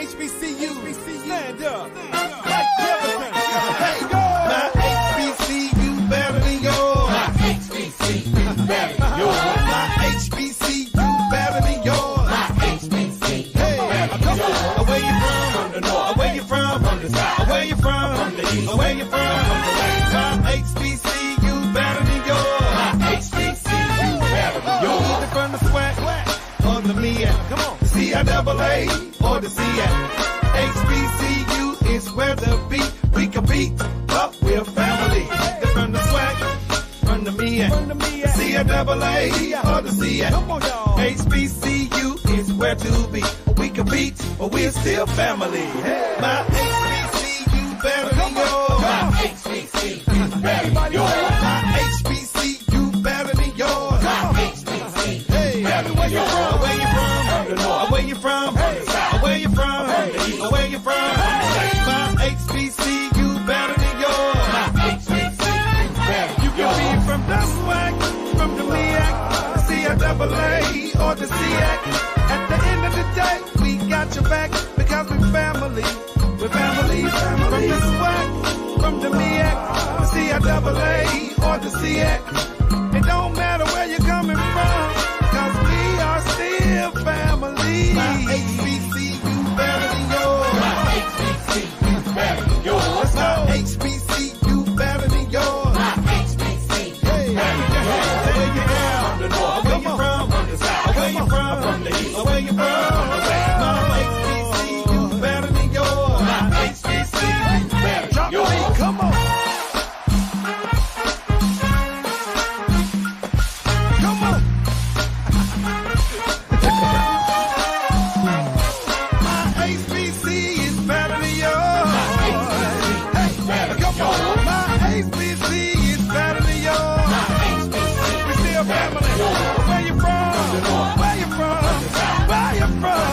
HBCU, stand up. Like Jefferson, let's go. My HBCU better than yours. My HBCU better than yours. My HBCU better than yours. My HBCU Hey, come on. Where you from? from the north. Where you from? From the south. Where you from? From the east. Where you from? My HBCU better than yours. My HBCU better than yours. Either from the swag or the MEAC. Come on. The CIAA or the CIAC. HBCU is where the beat we compete, but we're family. Either from the swag, from the MEAC, From the MEAC. CIAA or the CIAC. Come on, y'all. HBCU is where to be. We compete, but we're still family. My HBCU better than yours. My HBCU better than yours. My HBCU better than yours. My HBCU Hey, better where than you yours. from? Where you from? From the north. Where you from? From the south. Where you from? From the east. Where you from? My HBCU better than yours. My HBCU better You than yours. can be from the swag, from the MEAC, the CIAA, or the CIAC. At the end of the day, we got your back because we're family. We're family. From the swag, from the MEAC, the CIAA, or the CIAC. It don't matter where you're coming from, because we are still family. My HBCU better than yours. My HBCU better than yours. My HBCU better than yours. My HBCU Hey, better than yours. where you From the north. Where you from? From the south. Where you from? From the east. Where you from? My HBCU better than yours. My HBCU better Drop than the beat, yours. come on. Come on. My HBC is better than yours. Hey, come on. My HBC is better than yours. We still family. Where you from? Where you from? Where you from?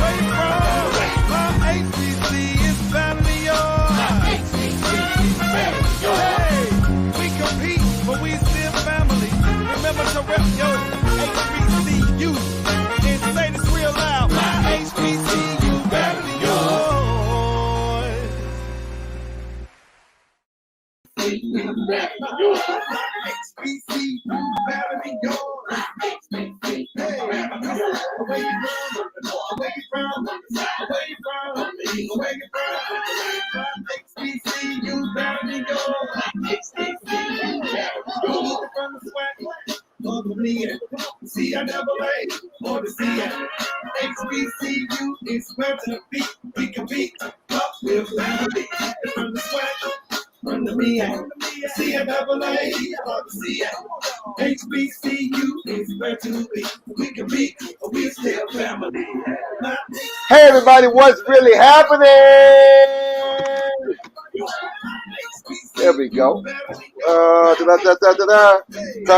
Where you from? My HBC is better than yours. Hey, we compete, but we still family. Remember to rep your HBCU and say this real loud. My HBCU better than yours. HBCU better than yours. Hey, where you from? Where you from? Where you from? Where you from? HBCU better than yours. HBCU better than yours. From the swag or the MEAC, CIAA or the CIAC. HBCU is where to be. We compete, but we're family. From the swag, from the MEAC, CIAA or the CIAC. HBCU is where to be. We compete, but we're still family. Hey everybody, what's really happening? There we go. Try to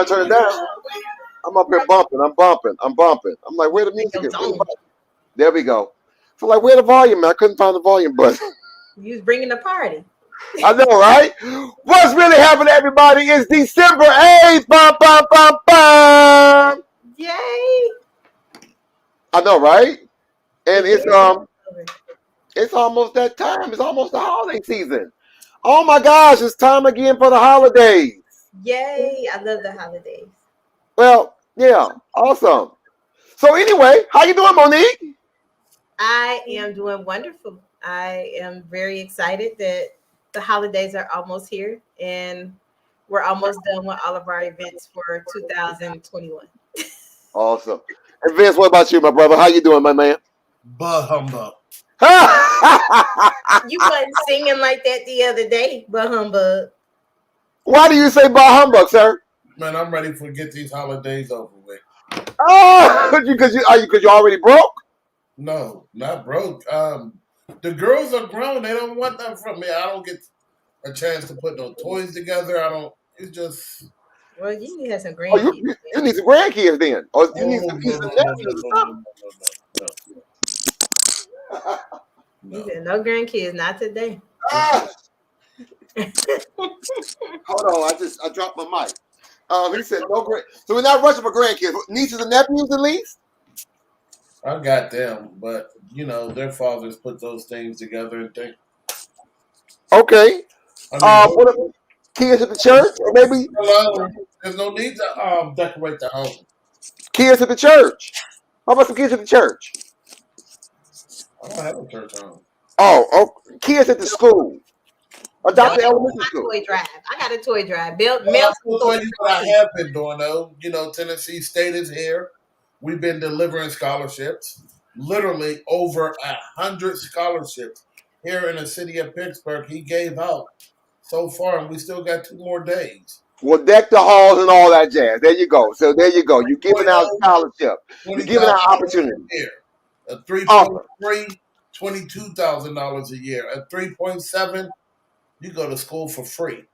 turn it down. I'm up here bumping. I'm bumping. I'm like, where the music is? There we go. So like, where the volume? I couldn't find the volume button. You was bringing the party. I know, right? What's really happening, everybody? It's December 8th. Bum, bum, bum, bum. Yay! I know, right? And it's almost that time. It's almost the holiday season. Oh my gosh, it's time again for the holidays. Yay! I love the holidays. Well, yeah, awesome. So anyway, how you doing, Monique? I am doing wonderful. I am very excited that the holidays are almost here and we're almost done with all of our events for 2021. Awesome. And Vince, what about you, my brother? How you doing, my man? Bah humbug. You wasn't singing like that the other day, but humbug. Why do you say bah humbug, sir? Man, I'm ready to get these holidays over with. Oh, because you already broke? No, not broke. The girls are grown. They don't want that from me. I don't get a chance to put no toys together. It's just... Well, you need to have some Oh, grandkids. you need some grandkids then. Or you need No, some no, nieces no, and no, nephews or no, something. You said no grandkids, not today. Ah! Hold on, I dropped my mic. He said no grand. So we're not rushing for grandkids. Nieces and nephews at least? I got them, but their fathers put those things together and think. Okay. I mean, What if kids at the church, or maybe hello, there's no need to decorate the home. kids at the church? How about some kids at the church? I don't have a church home. Oh, kids at the school. Adopt the Don't elementary my school. toy drive. I got a toy drive. Well, Mail I will tell you what I have been doing though. Tennessee State is here. We've been delivering scholarships, literally over 100 scholarships here in the city of Pittsburgh. He gave out so far, and we still got 2 more days. Well, deck the halls and all that jazz. There you go. So there you go. You're giving out scholarship. You're giving out opportunity. Here, a 3.3, $22,000 a year. A 3.7, you go to school for free.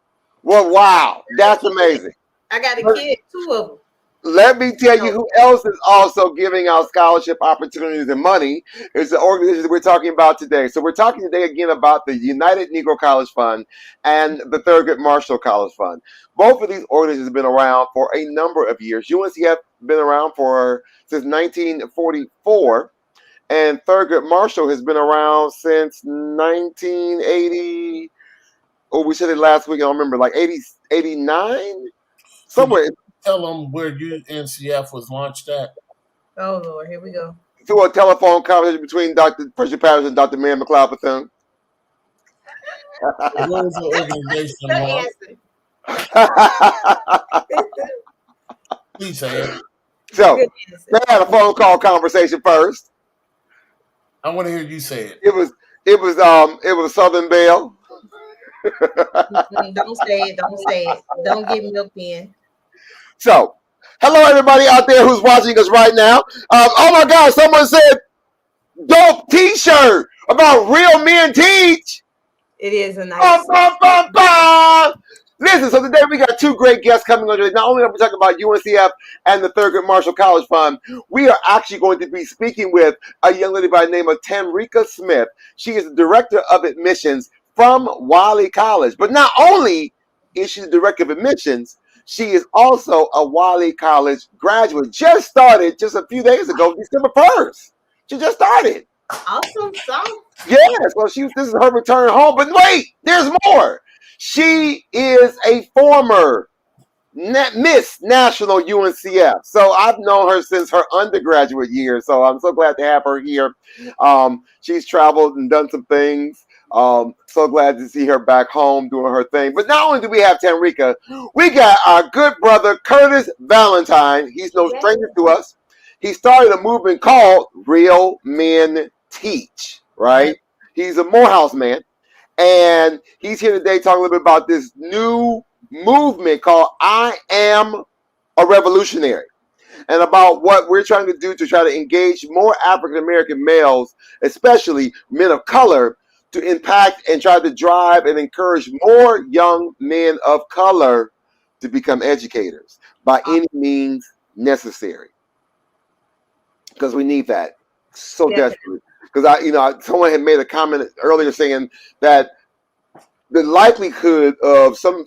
Well, wow, that's amazing. I got a kid, 2 of them. Let me tell you who else is also giving out scholarship opportunities and money. It's the organization that we're talking about today. So we're talking today again about the United Negro College Fund and the Thurgood Marshall College Fund. Both of these organizations have been around for a number of years. UNCF been around since 1944, and Thurgood Marshall has been around since 1980. Oh, we said it last week. I don't remember, like 89, somewhere. Tell them where UNCF was launched at. Oh Lord, here we go. Through a telephone conversation between Dr. Percy Patterson and Dr. Mary McLeod Bethune. Where was the organization launched? Please say it. So they had a phone call conversation first. I want to hear you say it. It was Southern Belle. Don't say it. Don't say it. Don't get milk in. So, hello everybody out there who's watching us right now. Oh my God, someone said dope T-shirt about real men teach. It is a nice. Listen, so today we got 2 great guests coming on. Not only are we talking about UNCF and the Thurgood Marshall College Fund, we are actually going to be speaking with a young lady by the name of Tamrika Smith. She is the director of admissions from Wiley College. But not only is she the director of admissions, she is also a Wiley College graduate. Just started just a few days ago, December 1st. She just started. Awesome song. Yes, well, this is her return home. But wait, there's more. She is a former Miss National UNCF. So I've known her since her undergraduate years. So I'm so glad to have her here. She's traveled and done some things. So glad to see her back home doing her thing. But not only do we have Tamrika, we got our good brother Curtis Valentine. He's no stranger to us. He started a movement called Real Men Teach, right? He's a Morehouse man. And he's here today talking a little bit about this new movement called I Am a Revolutionary, and about what we're trying to do to try to engage more African-American males, especially men of color, to impact and try to drive and encourage more young men of color to become educators by any means necessary. Because we need that so desperately. Because someone had made a comment earlier saying that the likelihood of some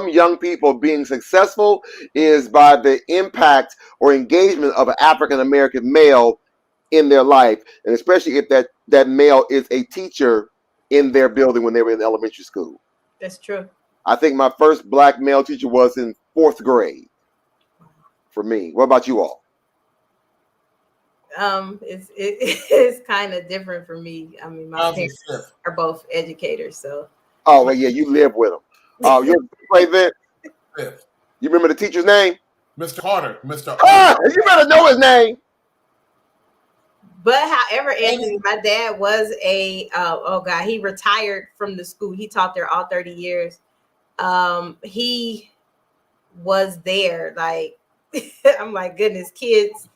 young people being successful is by the impact or engagement of an African-American male in their life, and especially if that male is a teacher in their building when they were in elementary school. That's true. I think my first black male teacher was in 4th grade for me. What about you all? It's kind of different for me. I mean, my parents are both educators, so. Oh, well, yeah, you live with them. Oh, you play Vince? You remember the teacher's name? Mr. Carter. You better know his name. But however, Anthony, my dad was he retired from the school. He taught there all 30 years. He was there. Like, I'm like, goodness, kids.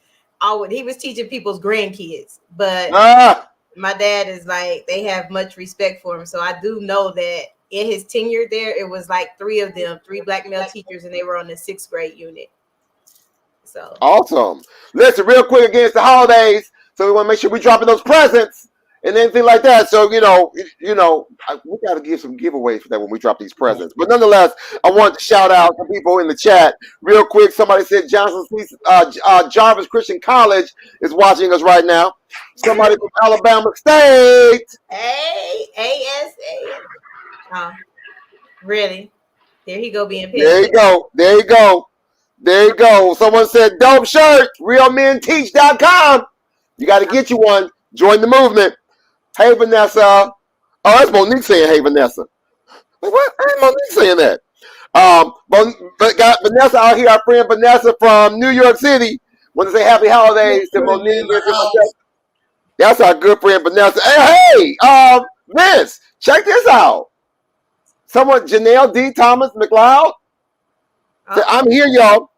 He was teaching people's grandkids. But my dad is like, they have much respect for him. So I do know that in his tenure there, it was like 3 of them, 3 black male teachers, and they were on the 6th grade unit. So awesome. Listen, real quick, against the holidays. So we want to make sure we're dropping those presents and anything like that. So, we got to give some giveaways for that when we drop these presents. But nonetheless, I want to shout out some people in the chat real quick. Somebody said Jarvis Christian College is watching us right now. Somebody from Alabama State. Hey, ASA. Oh, really? There he go being paid. There you go. There you go. There you go. Someone said dope shirt. RealMenTeach.com. You got to get you one. Join the movement. Hey, Vanessa. Oh, that's Monique saying, hey, Vanessa. What? Ain't Monique saying that? But got Vanessa out here, our friend Vanessa from New York City. Want to say happy holidays to Monique. That's our good friend Vanessa. Hey, Vince, check this out. Someone, Janelle D. Thomas McLeod. Said, I'm here, y'all.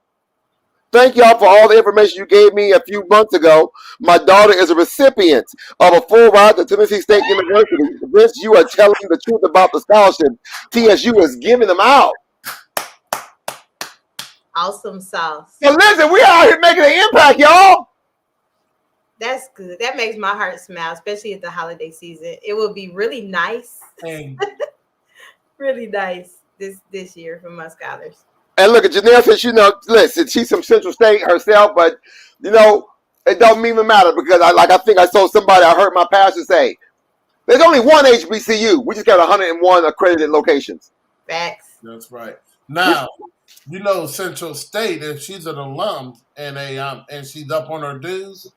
Thank y'all for all the information you gave me a few months ago. My daughter is a recipient of a full ride to Tennessee State University. Vince, you are telling the truth about the scholarship TSU is giving them out. Awesome sauce. So listen, we out here making an impact, y'all. That's good. That makes my heart smile, especially at the holiday season. It will be really nice. Really nice this year for my scholars. And look at Janelle says, listen, she's from Central State herself, but it don't even matter because I think I saw somebody, I heard my pastor say, there's only one HBCU. We just got 101 accredited locations. Facts. That's right. Now, Central State, if she's an alum and she's up on her dues,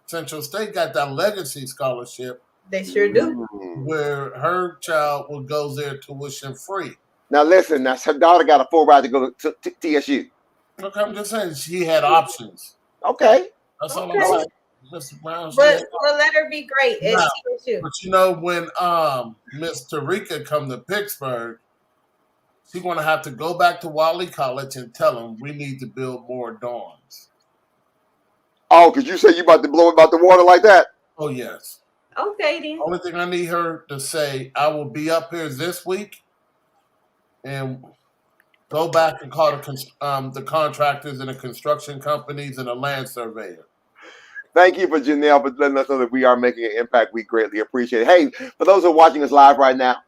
Central State got that legacy scholarship. They sure do. Where her child will go there tuition free. Now listen, that's her daughter got a full ride to go to TSU. Okay, I'm just saying she had options. Okay. That's all I'm saying. Mr. Brown. But let her be great at TSU. But when Miss Tarika come to Pittsburgh, she's going to have to go back to Wally College and tell them we need to build more dorms. Oh, because you said you about to blow about the water like that? Oh, yes. Okay, then. Only thing I need her to say, I will be up here this week and go back and call the contractors and the construction companies and the land surveyor. Thank you for Janelle for letting us know that we are making an impact. We greatly appreciate it. Hey, for those who are watching us live right now,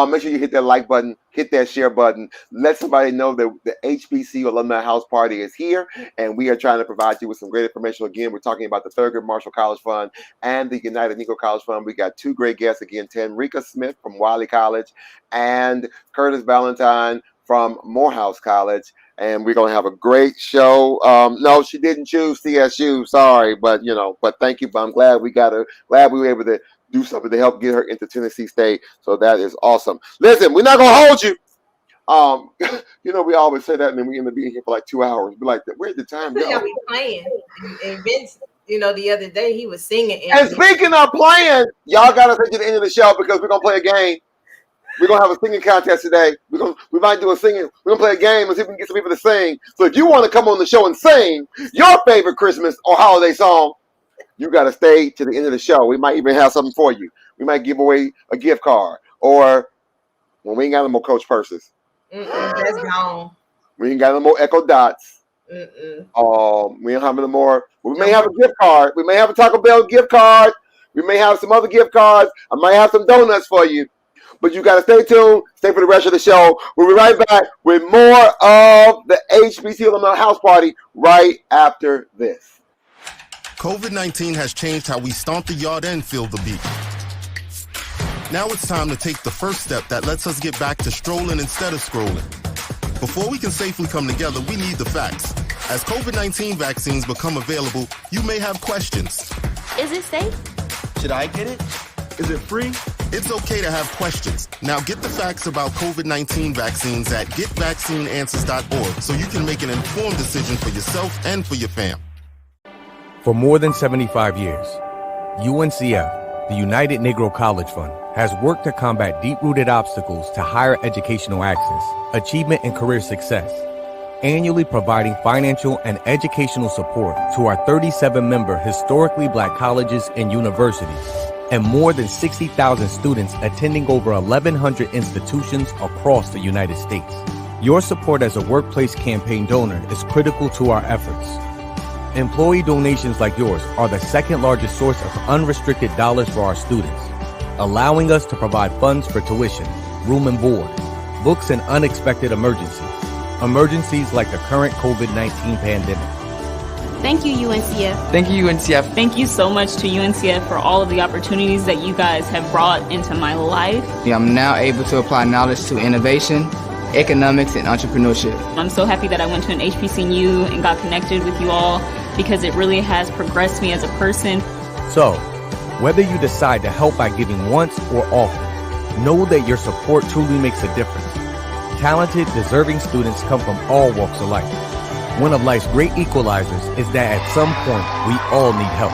make sure you hit that like button, hit that share button. Let somebody know that the HBCU Alumni House Party is here, and we are trying to provide you with some great information. Again, we're talking about the Thurgood Marshall College Fund and the United Negro College Fund. We got two great guests again, Tenrika Smith from Wiley College and Curtis Valentine from Morehouse College. And we're going to have a great show. No, she didn't choose CSU. Sorry, but thank you. But I'm glad we were able to do something to help get her into Tennessee State. So that is awesome. Listen, we're not gonna hold you. We always say that, and then we end up being here for like 2 hours. We're like, where'd the time go? Y'all be playing. And Vince, the other day he was singing. And speaking of playing, y'all gotta stay to the end of the show because we're gonna play a game. We're gonna have a singing contest today. We might do a singing. We're gonna play a game and see if we can get some people to sing. So if you want to come on the show and sing your favorite Christmas or holiday song, you got to stay to the end of the show. We might even have something for you. We might give away a gift card. Or, we ain't got no more Coach purses. That's gone. We ain't got no more Echo Dots. We don't have no more. We may have a gift card. We may have a Taco Bell gift card. We may have some other gift cards. I might have some donuts for you. But you got to stay tuned. Stay for the rest of the show. We'll be right back with more of the HBCU Alumni House Party right after this. COVID-19 has changed how we stomp the yard and feel the beat. Now it's time to take the first step that lets us get back to strolling instead of scrolling. Before we can safely come together, we need the facts. As COVID-19 vaccines become available, you may have questions. Is it safe? Should I get it? Is it free? It's okay to have questions. Now get the facts about COVID-19 vaccines at getvaccineanswers.org so you can make an informed decision for yourself and for your fam. For more than 75 years, UNCF, the United Negro College Fund, has worked to combat deep-rooted obstacles to higher educational access, achievement, and career success, annually providing financial and educational support to our 37-member historically black colleges and universities, and more than 60,000 students attending over 1,100 institutions across the United States. Your support as a workplace campaign donor is critical to our efforts. Employee donations like yours are the second largest source of unrestricted dollars for our students, allowing us to provide funds for tuition, room and board, books, and unexpected emergencies like the current COVID-19 pandemic. Thank you, UNCF. Thank you, UNCF. Thank you so much to UNCF for all of the opportunities that you guys have brought into my life. I'm now able to apply knowledge to innovation, economics, and entrepreneurship. I'm so happy that I went to an HBCU and got connected with you all because it really has progressed me as a person. So, whether you decide to help by giving once or often, know that your support truly makes a difference. Talented, deserving students come from all walks of life. One of life's great equalizers is that at some point, we all need help.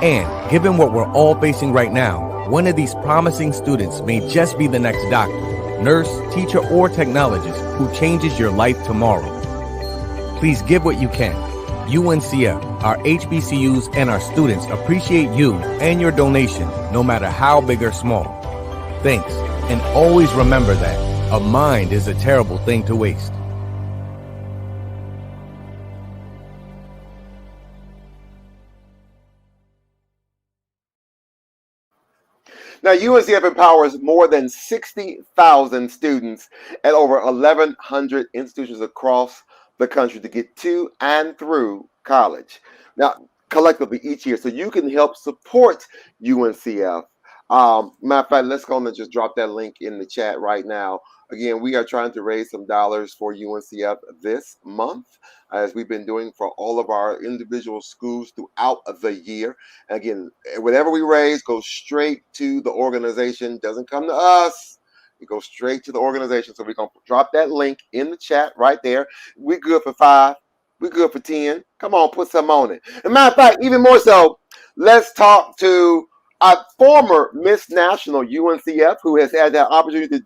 And given what we're all facing right now, one of these promising students may just be the next doctor, nurse, teacher, or technologist who changes your life tomorrow. Please give what you can. UNCF, our HBCUs, and our students appreciate you and your donation, no matter how big or small. Thanks, and always remember that a mind is a terrible thing to waste. Now, UNCF empowers more than 60,000 students at over 1,100 institutions across the country to get to and through college. Now, collectively each year, so you can help support UNCF. Matter of fact, let's go and just drop that link in the chat right now. Again, we are trying to raise some dollars for UNCF this month, as we've been doing for all of our individual schools throughout the year. Again, whatever we raise goes straight to the organization, doesn't come to us. It goes straight to the organization. So we're going to drop that link in the chat right there. We're good for 5. We're good for 10. Come on, put some on it. As a matter of fact, even more so, let's talk to a former Miss National UNCF who has had that opportunity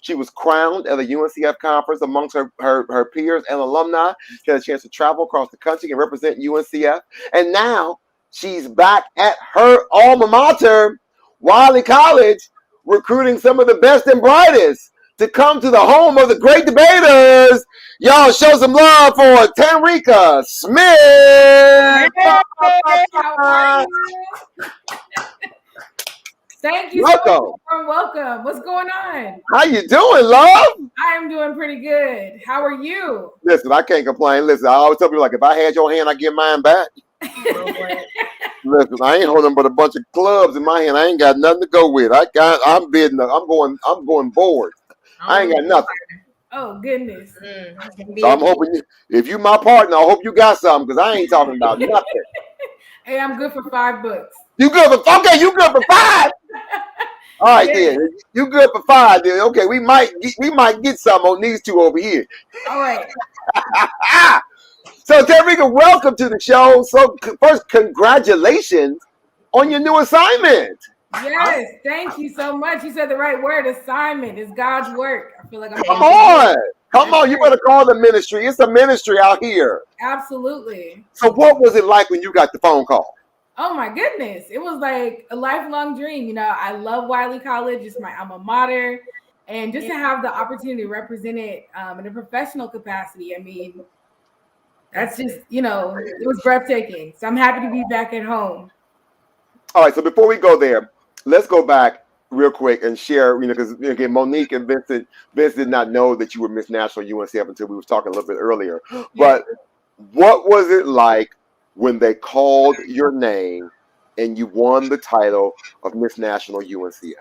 she was crowned at the UNCF conference amongst her peers and alumni. She had a chance to travel across the country and represent UNCF. And now she's back at her alma mater, Wiley College, recruiting some of the best and brightest to come to the home of the great debaters. Y'all show some love for Tanrika Smith. Hey, how are you? Thank you Welcome. so much for welcome. What's going on? How you doing, love? I am doing pretty good. How are you? Listen, I can't complain. Listen, I always tell people, like, if I had your hand, I get mine back. Listen, I ain't holding but a bunch of clubs in my hand. I ain't got nothing to go with. I'm bidding. I'm going bored. I ain't got nothing. Oh goodness. So I'm hoping if you my partner, I hope you got something, because I ain't talking about nothing. Hey, I'm good for $5. You good for okay? You good for 5? All right, then. You good for 5, then. Okay, we might get some on these two over here. All right. So, Tarika, welcome to the show. So, first, congratulations on your new assignment. Yes, thank you so much. You said the right word. Assignment is God's work. I feel like I'm. Come on! You better call the ministry. It's a ministry out here. Absolutely. So, what was it like when you got the phone call? Oh my goodness. It was like a lifelong dream. You know, I love Wiley College. It's my alma mater. And just to have the opportunity to represent it in a professional capacity, I mean, that's just, you know, it was breathtaking. So I'm happy to be back at home. All right. So before we go there, let's go back real quick and share, you know, because again, Monique and Vince did not know that you were Miss National UNCF until we was talking a little bit earlier. Yeah. But what was it like when they called your name and you won the title of Miss National UNCF?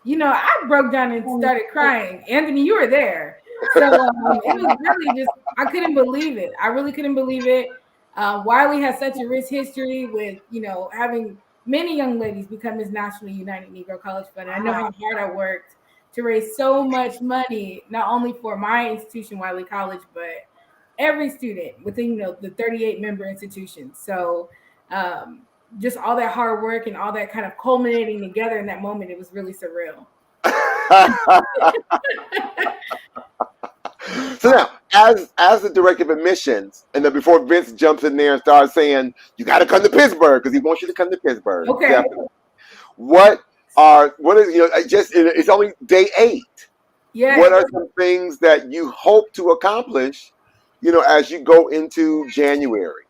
You know, I broke down and started crying. Anthony, you were there. So it was really just, I couldn't believe it. I really couldn't believe it. Wiley has such a rich history with, you know, having many young ladies become Miss National United Negro College Fund. I know how hard I worked to raise so much money, not only for my institution, Wiley College, but every student within, you know, the 38 member institutions. So just all that hard work and all that kind of culminating together in that moment, it was really surreal. So now, as the director of admissions, and then before Vince jumps in there and starts saying, you got to come to Pittsburgh, because he wants you to come to Pittsburgh. Okay. Definitely. What is, you know, it's only day 8. Yeah. What are some things that you hope to accomplish, you know, as you go into January?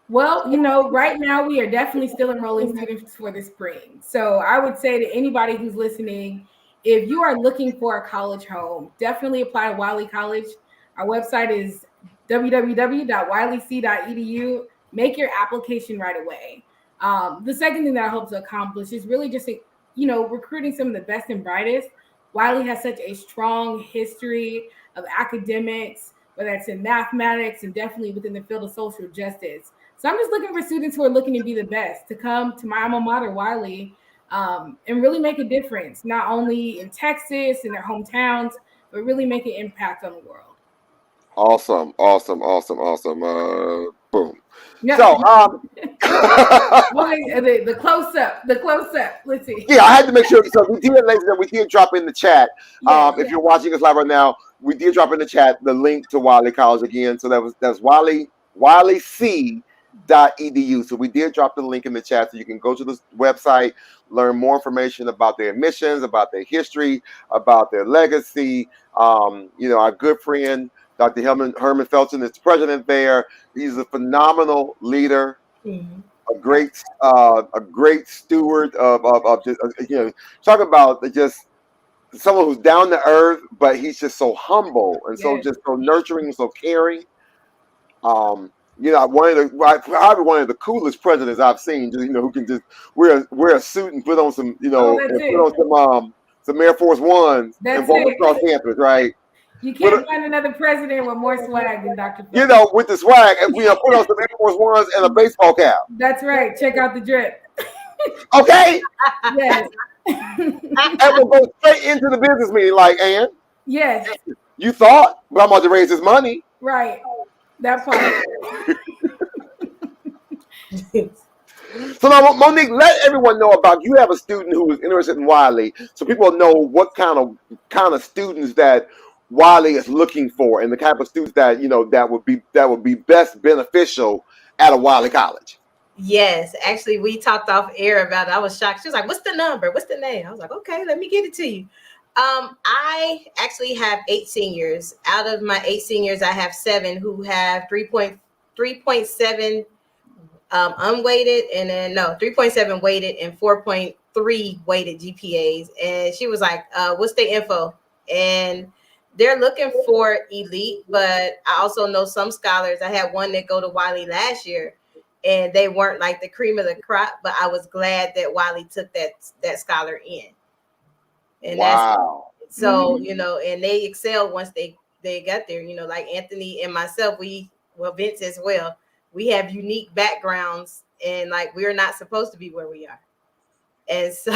Well, you know, right now we are definitely still enrolling students for the spring. So I would say to anybody who's listening, if you are looking for a college home, definitely apply to Wiley College. Our website is www.wileyc.edu. Make your application right away. The second thing that I hope to accomplish is really just, recruiting some of the best and brightest. Wiley has such a strong history of academics, whether it's in mathematics and definitely within the field of social justice. So I'm just looking for students who are looking to be the best, to come to my alma mater, Wiley, and really make a difference, not only in Texas, in their hometowns, but really make an impact on the world. Awesome. Boom. Yeah. So, the close up. Let's see. Yeah, I had to make sure. So we did, ladies and gentlemen, we did drop in the chat. If you're watching us live right now, we did drop in the chat the link to Wiley College again. So that's wileyc.edu. So we did drop the link in the chat, so you can go to the website, learn more information about their admissions, about their history, about their legacy. Our good friend Dr. Herman Felton is the president there. He's a phenomenal leader. Mm-hmm. A great steward of just, talk about just someone who's down to earth, but he's just so humble and so nurturing and so caring. Probably one of the coolest presidents I've seen. Just, who can just wear a suit and put on some, put on some Air Force Ones and walk across campus, right? You can't find another president with more swag than Dr. Phil. With the swag, and put on some Air Force Ones and a baseball cap. That's right. Check out the drip. Okay. Yes. And we'll go straight into the business meeting, like, Ann. Yes. You thought, but I'm about to raise this money. Right. That part. So now, Monique, let everyone know about, you have a student who is interested in Wiley, so people know what kind of students that Wiley is looking for, and the type of students that that would be best beneficial at a Wiley college. Yes, actually, we talked off air about it. I was shocked. She was like, "What's the number? What's the name?" I was like, "Okay, let me get it to you." I actually have 8 seniors. Out of my 8 seniors, I have 7 who have 3.7 unweighted, and then 3.7 weighted and 4.3 weighted GPAs. And she was like, "What's the info?" And they're looking for elite, but I also know some scholars. I had one that go to Wiley last year, and they weren't like the cream of the crop, but I was glad that Wiley took that scholar in. And wow. That's so, and they excelled once they got there, like Anthony and myself, Vince as well, we have unique backgrounds, and like, we're not supposed to be where we are. And so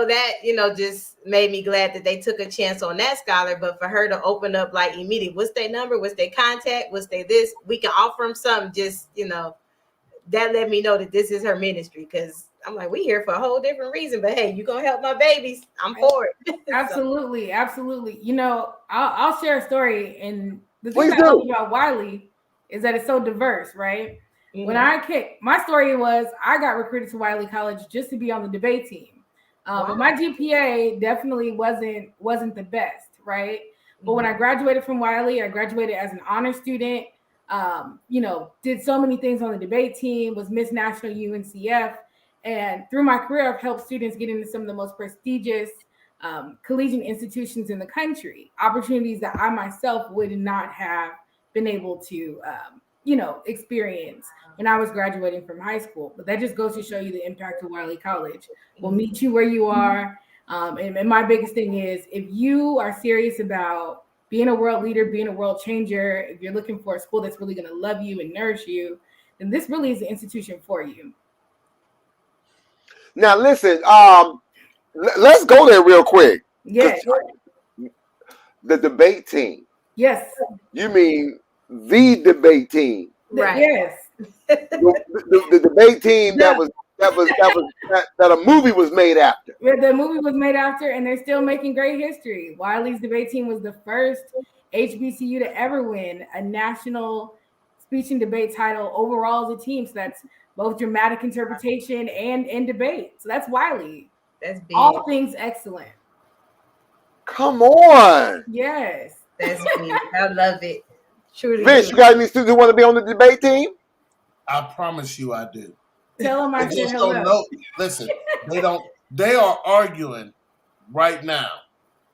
that, just made me glad that they took a chance on that scholar. But for her to open up like immediately, what's their number? What's their contact? What's their this? We can offer them something. Just, that let me know that this is her ministry. Because I'm like, we here for a whole different reason. But hey, you going to help my babies. I'm for it. Absolutely. Absolutely. I'll share a story. And the thing I love about Wiley is that it's so diverse, right? Mm-hmm. When my story was, I got recruited to Wiley College just to be on the debate team. But my GPA definitely wasn't the best, right? Mm-hmm. But when I graduated from Wiley, I graduated as an honor student, did so many things on the debate team, was Miss National UNCF. And through my career, I've helped students get into some of the most prestigious collegiate institutions in the country, opportunities that I myself would not have been able to, experience when I was graduating from high school. But that just goes to show you the impact of Wiley College. We'll meet you where you are. And my biggest thing is, if you are serious about being a world leader, being a world changer, if you're looking for a school that's really going to love you and nourish you, then this really is the institution for you. Now, listen, let's go there real quick. Yes. The debate team. Yes. You mean the debate team? Right. Yes. The debate team that a movie was made after. Yeah, the movie was made after, and they're still making great history. Wiley's debate team was the first HBCU to ever win a national speech and debate title overall as a team. So that's both dramatic interpretation and debate. So that's Wiley. That's big. All things excellent. Come on. Yes. That's big. I love it. Truly. Vince, you got any students who want to be on the debate team? I promise you I do. Tell them I They said just hello. don't know. Listen, they are arguing right now,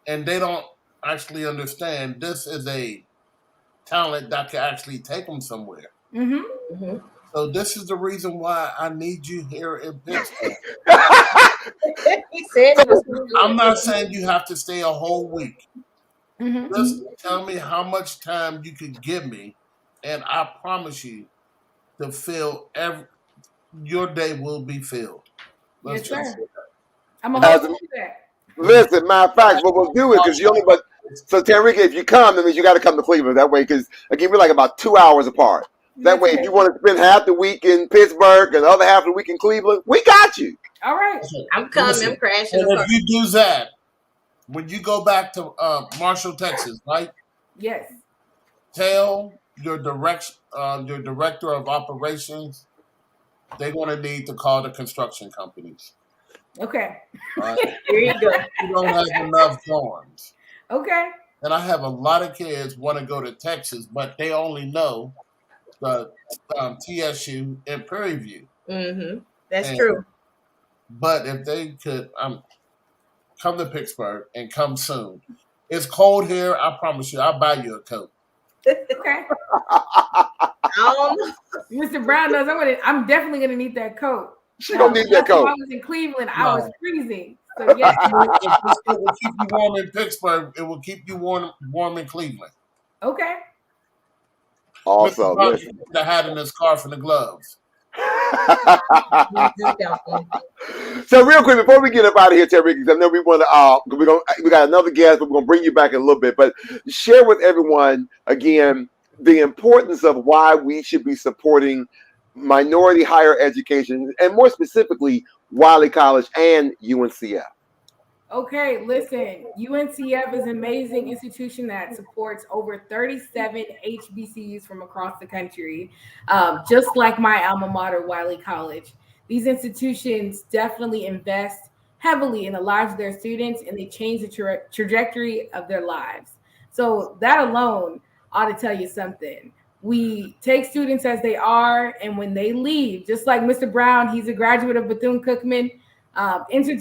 and they don't actually understand this is a talent that can actually take them somewhere. Mm-hmm. So this is the reason why I need you here in Pittsburgh. He said it was good. I'm not saying you have to stay a whole week. Mm-hmm. Just tell me how much time you can give me, and I promise you to fill your day will be filled. Yes, Let's sir. just say that. I'm gonna hold you to that. Listen, matter of fact, what we'll do is because you only but so Tarika, if you come, that means you got to come to Cleveland. That way, because again, we're like about 2 hours apart. That way, if you want to spend half the week in Pittsburgh and the other half of the week in Cleveland, we got you. All right. I'm coming. Listen, I'm crashing. and if you do that, when you go back to Marshall, Texas, right? Yes. Tell your director of operations they're going to need to call the construction companies. Okay. Here you go. You don't have enough dorms. Okay. And I have a lot of kids want to go to Texas, but they only know the TSU and Prairie View. Mm-hmm. That's true. But if they could come to Pittsburgh and come soon. It's cold here. I promise you, I'll buy you a coat. Okay. Mr. Brown knows I'm definitely gonna need that coat. She don't need that coat. When I was in Cleveland, I was freezing. So yeah. It will keep you warm in Pittsburgh. It will keep you warm in Cleveland. Okay. Also, the hat and the scarf and the gloves. So real quick before we get up out of here, Terry, because I know we want to. We got another guest, but we're gonna bring you back in a little bit. But share with everyone again the importance of why we should be supporting minority higher education, and more specifically, Wiley College and UNCF. Okay, listen, UNCF is an amazing institution that supports over 37 HBCUs from across the country, just like my alma mater, Wiley College. These institutions definitely invest heavily in the lives of their students, and they change the trajectory of their lives. So that alone ought to tell you something. We take students as they are, and when they leave, just like Mr. Brown, he's a graduate of Bethune-Cookman, enter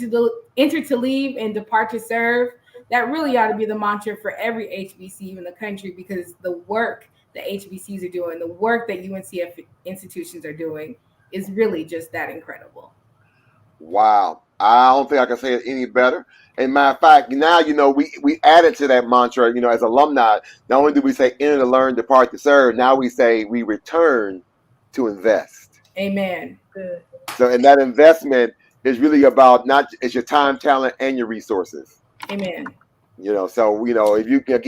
to leave and depart to serve. That really ought to be the mantra for every HBCU in the country, because the work that HBCUs are doing, the work that UNCF institutions are doing is really just that incredible. Wow. I don't think I can say it any better. And matter of fact, now, we added to that mantra, as alumni, not only do we say enter to learn, depart to serve, now we say we return to invest. Amen. Good. So, and that investment is really about it's your time, talent, and your resources. Amen. So, if you can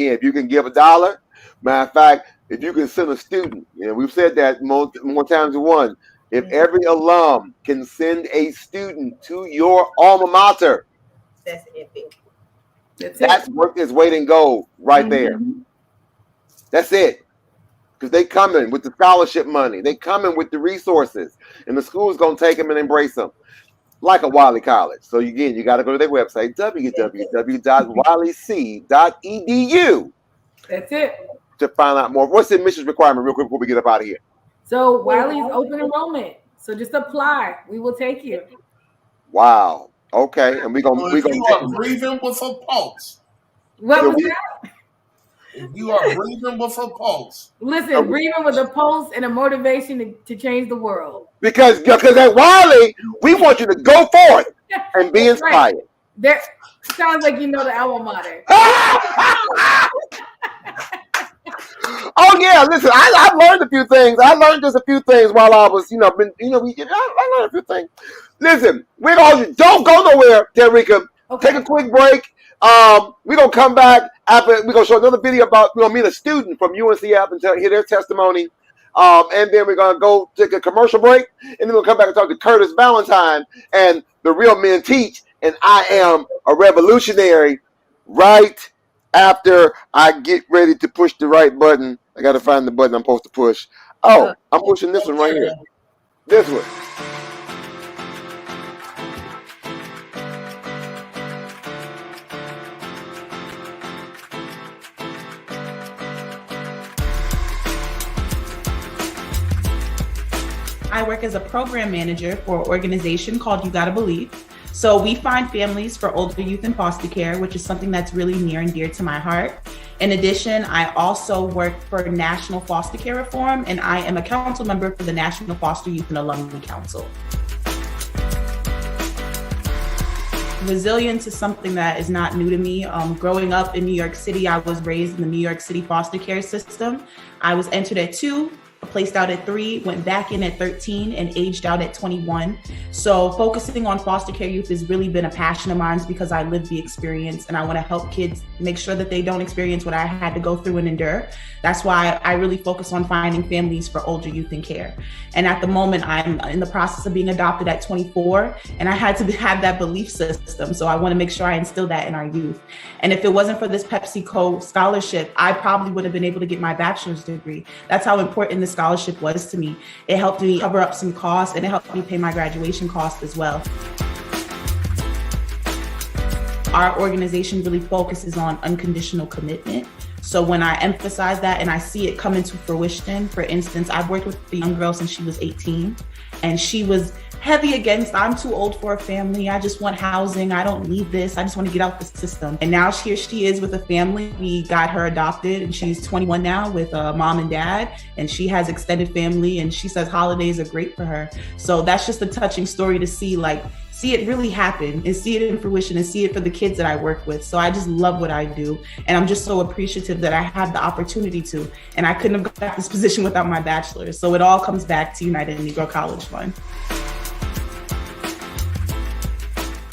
give $1, matter of fact, if you can send a student, we've said that more times than one, if every alum can send a student to your alma mater, that's epic. That's worth its weight in gold right there. That's it. Because they come in with the scholarship money. They come in with the resources. And the school's going to take them and embrace them. Like a Wiley College. So again, you got to go to their website, www.wileyc.edu. That's it. To find out more. What's the admissions requirement real quick before we get up out of here? So Wiley's open enrollment. So just apply. We will take you. Wow. Okay. And you are breathing with a pulse. What was that? If you are breathing with a pulse. Listen, breathing with a pulse and a motivation to change the world. Because at Wiley, we want you to go forth and be inspired. Right. That sounds like you know the alma mater. Oh yeah, listen, I learned a few things. I learned just a few things while I was, I learned a few things. Listen, we're gonna don't go nowhere, Terrika. Okay. Take a quick break. We're gonna come back after we're gonna show another video about we're gonna meet a student from UNCF and hear their testimony. And then we're gonna go take a commercial break, and then we'll come back and talk to Curtis Valentine and The Real Men Teach, and I Am a Revolutionary right after I get ready to push the right button. I got to find the button I'm supposed to push. Oh, I'm pushing this one right here. This one. I work as a program manager for an organization called You Gotta Believe. So we find families for older youth in foster care, which is something that's really near and dear to my heart. In addition, I also work for National Foster Care Reform, and I am a council member for the National Foster Youth and Alumni Council. Resilience is something that is not new to me. Growing up in New York City, I was raised in the New York City foster care system. I was entered at 2, placed out at 3, went back in at 13, and aged out at 21. So focusing on foster care youth has really been a passion of mine because I lived the experience and I want to help kids make sure that they don't experience what I had to go through and endure. That's why I really focus on finding families for older youth in care. And at the moment, I'm in the process of being adopted at 24, and I had to have that belief system. So I want to make sure I instill that in our youth. And if it wasn't for this PepsiCo scholarship, I probably would have been able to get my bachelor's degree. That's how important this scholarship was to me. It helped me cover up some costs, and it helped me pay my graduation costs as well. Our organization really focuses on unconditional commitment. So when I emphasize that and I see it come into fruition, for instance, I've worked with a young girl since she was 18, and she was heavy against, I'm too old for a family. I just want housing. I don't need this. I just want to get out the system. And now here she is with a family. We got her adopted, and she's 21 now with a mom and dad, and she has extended family, and she says holidays are great for her. So that's just a touching story to see it really happen and see it in fruition and see it for the kids that I work with. So I just love what I do. And I'm just so appreciative that I had the opportunity to. And I couldn't have got this position without my bachelor's. So it all comes back to United Negro College Fund.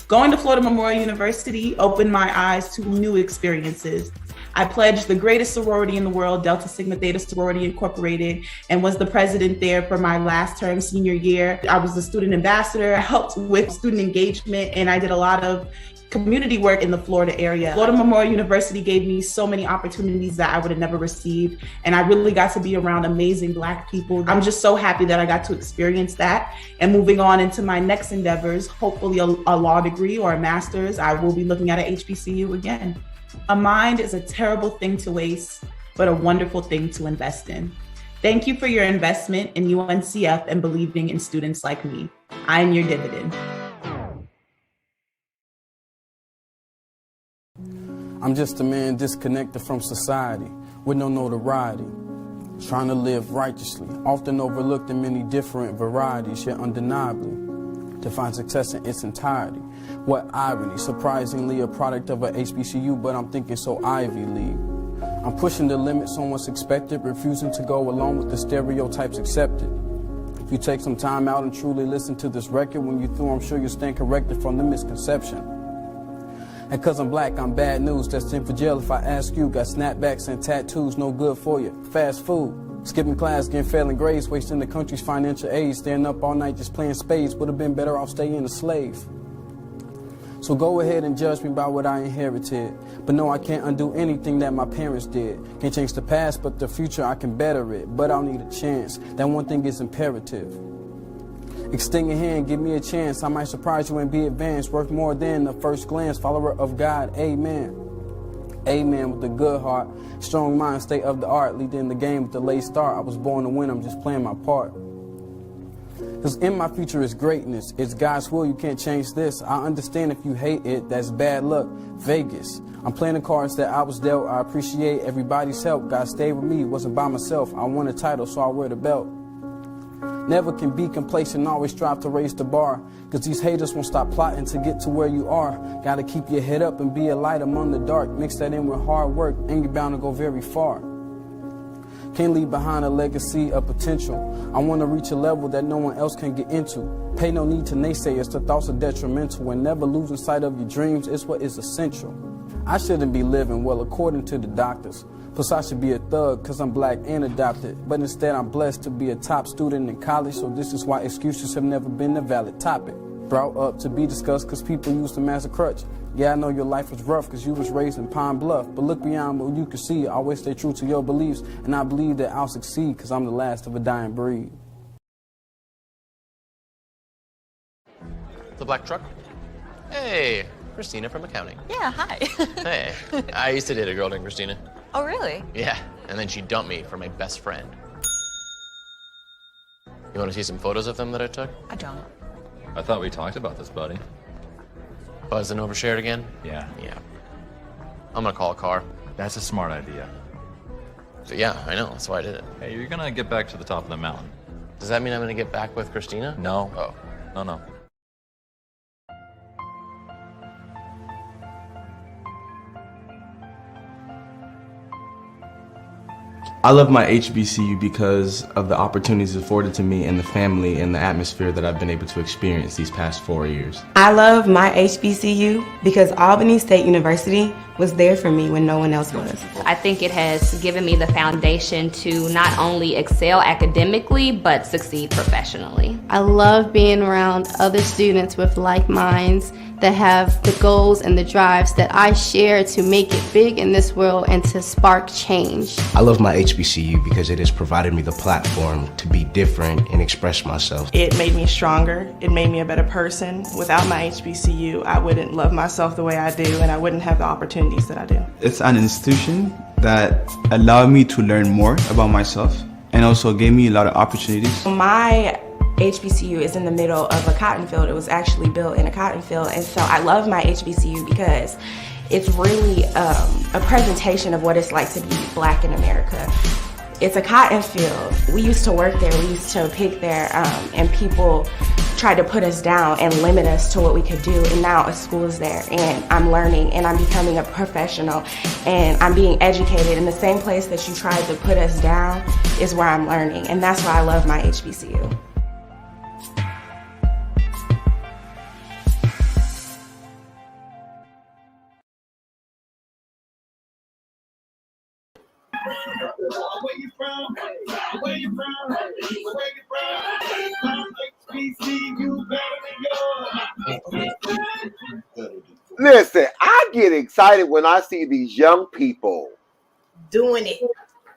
Going to Florida Memorial University opened my eyes to new experiences. I pledged the greatest sorority in the world, Delta Sigma Theta Sorority Incorporated, and was the president there for my last term senior year. I was the student ambassador. I helped with student engagement, and I did a lot of community work in the Florida area. Florida Memorial University gave me so many opportunities that I would have never received, and I really got to be around amazing Black people. I'm just so happy that I got to experience that. And moving on into my next endeavors, hopefully a law degree or a master's, I will be looking at an HBCU again. A mind is a terrible thing to waste, but a wonderful thing to invest in. Thank you for your investment in UNCF and believing in students like me. I am your dividend. I'm just a man disconnected from society, with no notoriety, trying to live righteously, often overlooked in many different varieties, yet undeniably to find success in its entirety. What irony, surprisingly a product of a HBCU, but I'm thinking so Ivy League. I'm pushing the limits on what's expected, refusing to go along with the stereotypes accepted. If you take some time out and truly listen to this record, when you're through, I'm sure you'll stand corrected from the misconception. And cause I'm Black, I'm bad news, destined for jail if I ask you. Got snapbacks and tattoos, no good for you. Fast food. Skipping class, getting failing grades, wasting the country's financial aid, staying up all night just playing spades, would have been better off staying a slave. So go ahead and judge me by what I inherited, but no, I can't undo anything that my parents did. Can't change the past, but the future I can better it, but I'll need a chance. That one thing is imperative. Extend your hand, give me a chance, I might surprise you and be advanced, worth more than the first glance, follower of God, amen. Amen with a good heart, strong mind, state of the art, leading the game with a late start. I was born to win, I'm just playing my part. Cause in my future is greatness, it's God's will, you can't change this. I understand if you hate it, that's bad luck, Vegas. I'm playing the cards that I was dealt, I appreciate everybody's help. God stayed with me, wasn't by myself, I won a title so I wear the belt. Never can be complacent, always strive to raise the bar. Cause these haters won't stop plotting to get to where you are. Gotta keep your head up and be a light among the dark. Mix that in with hard work and you're bound to go very far. Can't leave behind a legacy of potential. I want to reach a level that no one else can get into. Pay no need to naysayers, the thoughts are detrimental. And never losing sight of your dreams is what is essential. I shouldn't be living well according to the doctors. Plus I should be a thug cause I'm Black and adopted. But instead I'm blessed to be a top student in college. So this is why excuses have never been a valid topic. Brought up to be discussed cause people use them as a crutch. Yeah, I know your life was rough cause you was raised in Pine Bluff. But look beyond what you can see. Always stay true to your beliefs. And I believe that I'll succeed cause I'm the last of a dying breed. The black truck? Hey, Christina from accounting. Yeah, hi. Hey, I used to date a girl named Christina. Oh, really? Yeah, and then she dumped me for my best friend. You want to see some photos of them that I took? I don't. I thought we talked about this, buddy. Buzzed and overshared again? Yeah. Yeah. I'm gonna call a car. That's a smart idea. So, yeah, I know. That's why I did it. Hey, you're gonna get back to the top of the mountain. Does that mean I'm gonna get back with Christina? No. Oh. No. I love my HBCU because of the opportunities afforded to me and the family and the atmosphere that I've been able to experience these past 4 years. I love my HBCU because Albany State University was there for me when no one else was. I think it has given me the foundation to not only excel academically, but succeed professionally. I love being around other students with like minds that have the goals and the drives that I share to make it big in this world and to spark change. I love my HBCU because it has provided me the platform to be different and express myself. It made me stronger. It made me a better person. Without my HBCU, I wouldn't love myself the way I do, and I wouldn't have the opportunities that I do. It's an institution that allowed me to learn more about myself and also gave me a lot of opportunities. My HBCU is in the middle of a cotton field. It was actually built in a cotton field, and so I love my HBCU because it's really a presentation of what it's like to be Black in America. It's a cotton field. We used to work there, we used to pick there, and people tried to put us down and limit us to what we could do, and now a school is there, and I'm learning, and I'm becoming a professional, and I'm being educated in the same place that you tried to put us down is where I'm learning, and that's why I love my HBCU. Where you from? Where you from? Where you from? HBCU better than yours. Listen, I get excited when I see these young people doing it,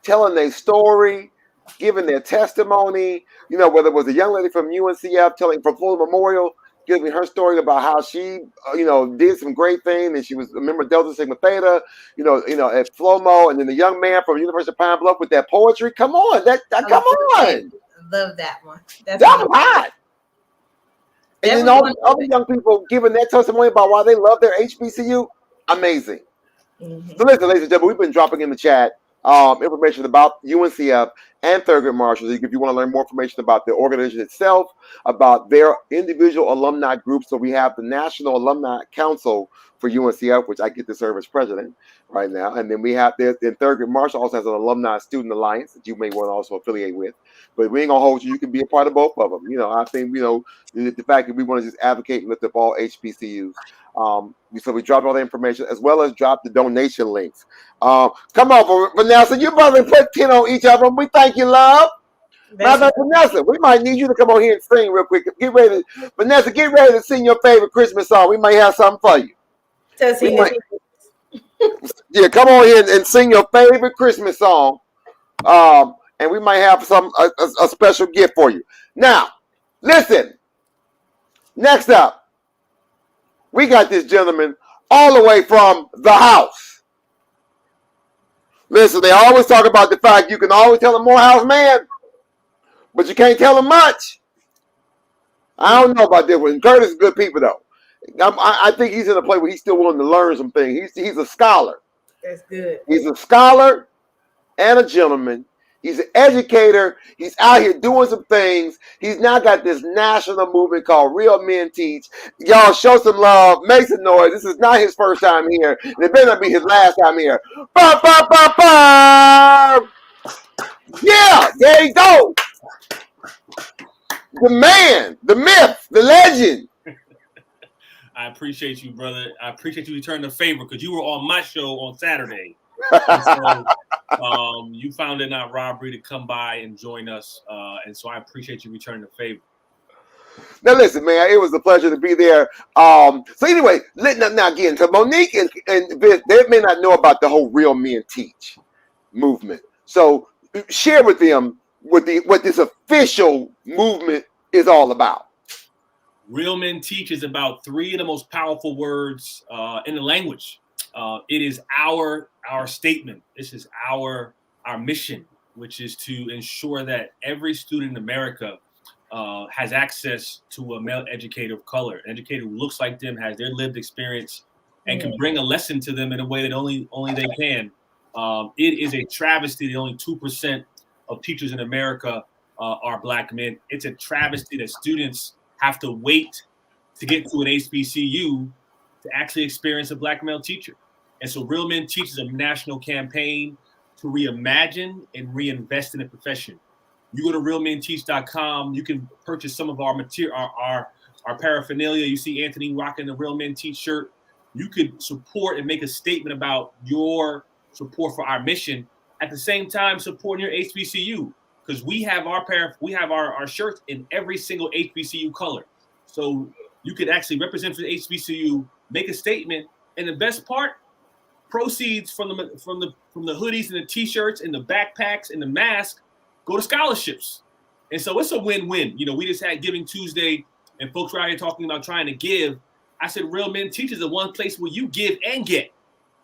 telling their story, giving their testimony. You know, whether it was a young lady from UNCF telling from Florida Memorial, giving her story about how she, did some great things, and she was a member of Delta Sigma Theta, at FLOMO, and then the young man from University of Pine Bluff with that poetry. Come on, come on. Love that one. That's hot. And then all the other young people giving their testimony about why they love their HBCU. Amazing. Mm-hmm. So listen, ladies and gentlemen, we've been dropping in the chat information about UNCF and Thurgood Marshall. If you want to learn more information about the organization itself, about their individual alumni groups. So we have the National Alumni Council for UNCF, which I get to serve as president right now. And then we have then Thurgood Marshall also has an Alumni Student Alliance that you may want to also affiliate with. But we ain't gonna hold you. You can be a part of both of them. I think the fact that we want to just advocate and lift up all HBCUs. So we dropped all the information as well as dropped the donation links. Come on, Vanessa, you brother put 10 on each of them. We thank you, love. Vanessa, we might need you to come on here and sing real quick. Vanessa, get ready to sing your favorite Christmas song. We might have something for you. Yeah, come on here and sing your favorite Christmas song. And we might have a special gift for you. Now, listen. Next up, we got this gentleman all the way from the house. Listen, they always talk about the fact you can always tell a Morehouse man, but you can't tell him much. I don't know about this one. Curtis is good people, though. I think he's in a place where he's still willing to learn some things. He's a scholar. That's good. He's a scholar and a gentleman. He's an educator. He's out here doing some things. He's now got this national movement called Real Men Teach. Y'all show some love. Make some noise. This is not his first time here. And it better not be his last time here. Bum, bum, bum, bum. Yeah, there you go. The man, the myth, the legend. I appreciate you, brother. I appreciate you returning the favor because you were on my show on Saturday. So, you found it not robbery to come by and join us. And so I appreciate you returning the favor. Now, listen, man, it was a pleasure to be there. So anyway, now again, to Monique and Vic, they may not know about the whole Real Men Teach movement. So share with them what this official movement is all about. Real Men Teach is about three of the most powerful words in the language. It is our statement. This is our mission, which is to ensure that every student in America has access to a male educator of color, an educator who looks like them, has their lived experience, and can bring a lesson to them in a way that only they can. It is a travesty that only 2% of teachers in America are Black men. It's a travesty that students have to wait to get to an HBCU to actually experience a Black male teacher. And so Real Men Teach is a national campaign to reimagine and reinvest in the profession. You go to realmenteach.com, you can purchase some of our material, our paraphernalia. You see Anthony rocking the Real Men Teach shirt. You could support and make a statement about your support for our mission. At the same time, supporting your HBCU, because we have our shirts in every single HBCU color. So you could actually represent for the HBCU, make a statement, and the best part, proceeds from the hoodies and the t-shirts and the backpacks and the mask go to scholarships. And so it's a win-win. You know, we just had Giving Tuesday and folks were out here talking about trying to give. I said, Real Men Teach is the one place where you give and get.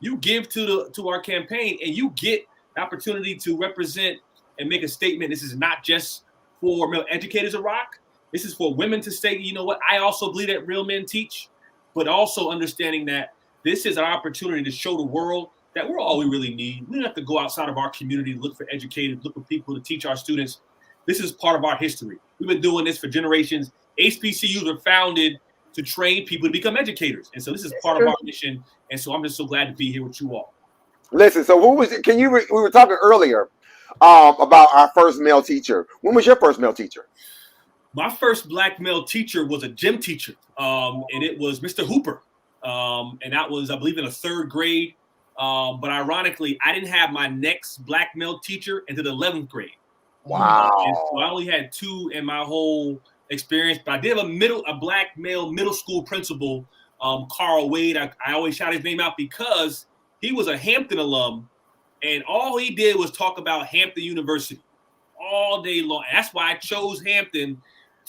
You give to our campaign and you get the opportunity to represent and make a statement. This is not just for male educators of rock. This is for women to say, you know what, I also believe that Real Men Teach, but also understanding that this is our opportunity to show the world that we're all we really need. We don't have to go outside of our community, look for educators, look for people to teach our students. This is part of our history. We've been doing this for generations. HBCUs were founded to train people to become educators. And so this is part of our mission. And so I'm just so glad to be here with you all. Listen, so who was it? We were talking earlier about our first male teacher. When was your first male teacher? My first Black male teacher was a gym teacher, and it was Mr. Hooper. And that was, I believe, in the 3rd grade. But ironically, I didn't have my next Black male teacher until the 11th grade. Wow. And so I only had 2 in my whole experience, but I did have a Black male middle school principal, Carl Wade. I always shout his name out because he was a Hampton alum, and all he did was talk about Hampton University all day long. And that's why I chose Hampton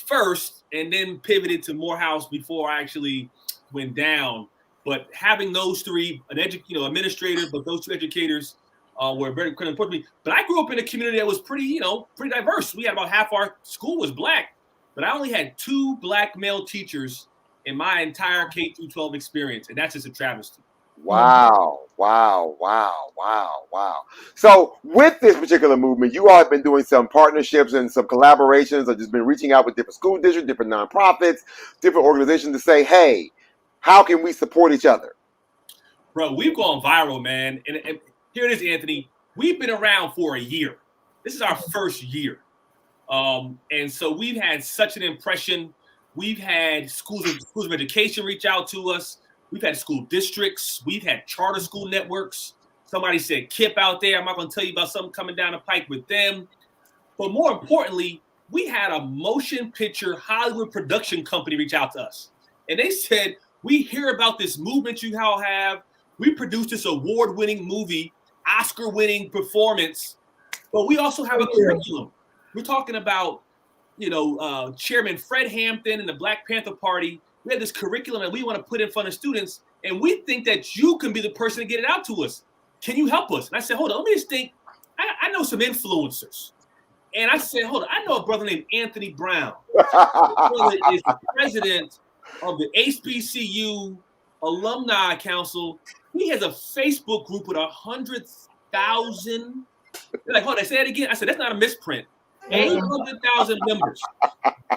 first and then pivoted to Morehouse before I actually went down. But having those 3, an administrator, but those 2 educators were very important to me. But I grew up in a community that was pretty diverse. We had about half our school was Black, but I only had 2 Black male teachers in my entire K-12 experience, and that's just a travesty. Wow. So with this particular movement, you all have been doing some partnerships and some collaborations, or just been reaching out with different school districts, different nonprofits, different organizations to say, hey, how can we support each other? Bro, we've gone viral, man. And here it is, Anthony. We've been around for a year. This is our first year. And so we've had such an impression. We've had schools of education reach out to us. We've had school districts. We've had charter school networks. Somebody said KIP out there. I'm not going to tell you about something coming down the pike with them. But more importantly, we had a motion picture Hollywood production company reach out to us. And they said, we hear about this movement you all have. We produced this award-winning movie, Oscar-winning performance, but we also have a curriculum. We're talking about, Chairman Fred Hampton and the Black Panther Party. We have this curriculum that we want to put in front of students, and we think that you can be the person to get it out to us. Can you help us? And I said, hold on, let me just think. I know some influencers. And I said, hold on, I know a brother named Anthony Brown. This brother is the president of the HBCU Alumni Council. He has a Facebook group with 100,000. They're like, hold on, say that again. I said, that's not a misprint. 100,000 members.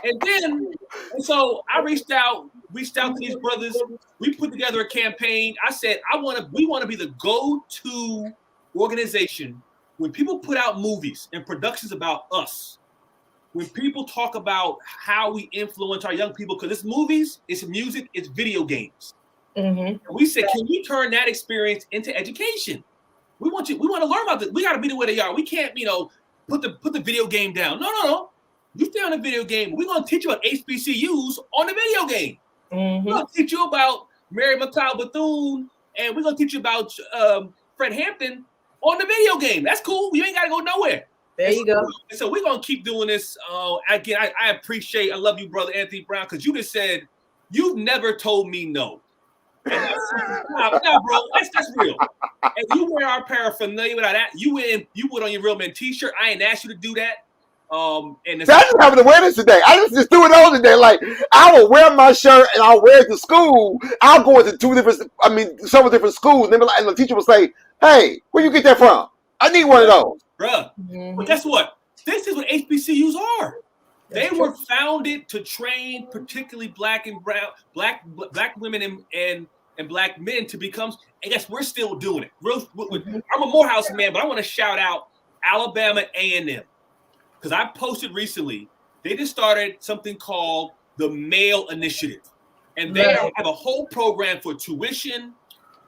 And so I reached out to these brothers. We put together a campaign. I said, we want to be the go-to organization when people put out movies and productions about us. When people talk about how we influence our young people, because it's movies, it's music, it's video games. Mm-hmm. And we said, can we turn that experience into education? We want to learn about this. We got to be the way they are. We can't, put the video game down. No. You stay on the video game. We're going to teach you about HBCUs on the video game. Mm-hmm. We're going to teach you about Mary McLeod Bethune, and we're going to teach you about Fred Hampton on the video game. That's cool. You ain't got to go nowhere. There you go. So we're going to keep doing this. Again, I love you, brother Anthony Brown, because you just said, you've never told me no. No, bro, that's real. And you wear our paraphernalia without that. You went on your Real Men t-shirt. I ain't asked you to do that. And See, I just happened to wear this today. I just threw it on today. Like, I will wear my shirt and I'll wear it to school. I'll go into several different schools. And the teacher will say, "Hey, where you get that from? I need one of those." Bruh. But guess what? This is what HBCUs are. They were founded to train particularly black and brown, black women and black men to become, and guess we're still doing it. I'm a Morehouse man, but I want to shout out Alabama A&M. Because I posted recently, they just started something called the Male Initiative. And they have a whole program for tuition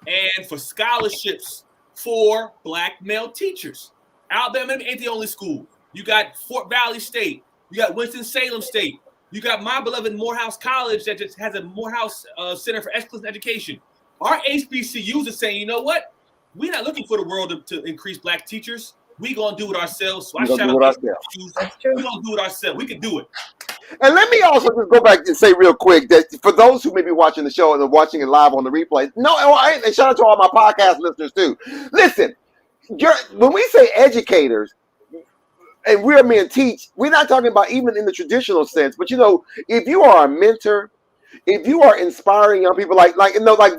and for scholarships for black male teachers. Alabama ain't the only school. You got Fort Valley State. You got Winston-Salem State. You got my beloved Morehouse College that just has a Morehouse Center for Excellence Education. Our HBCUs are saying, you know what? We're not looking for the world to increase black teachers. We're going to do it ourselves. So I shout out HBCUs. We're going to do it ourselves. We can do it. And let me also just go back and say real quick that for those who may be watching the show and are watching it live on the replay, and shout out to all my podcast listeners too. Listen, when we say educators, and we're men teach, we're not talking about even in the traditional sense, but if you are a mentor, if you are inspiring young people, like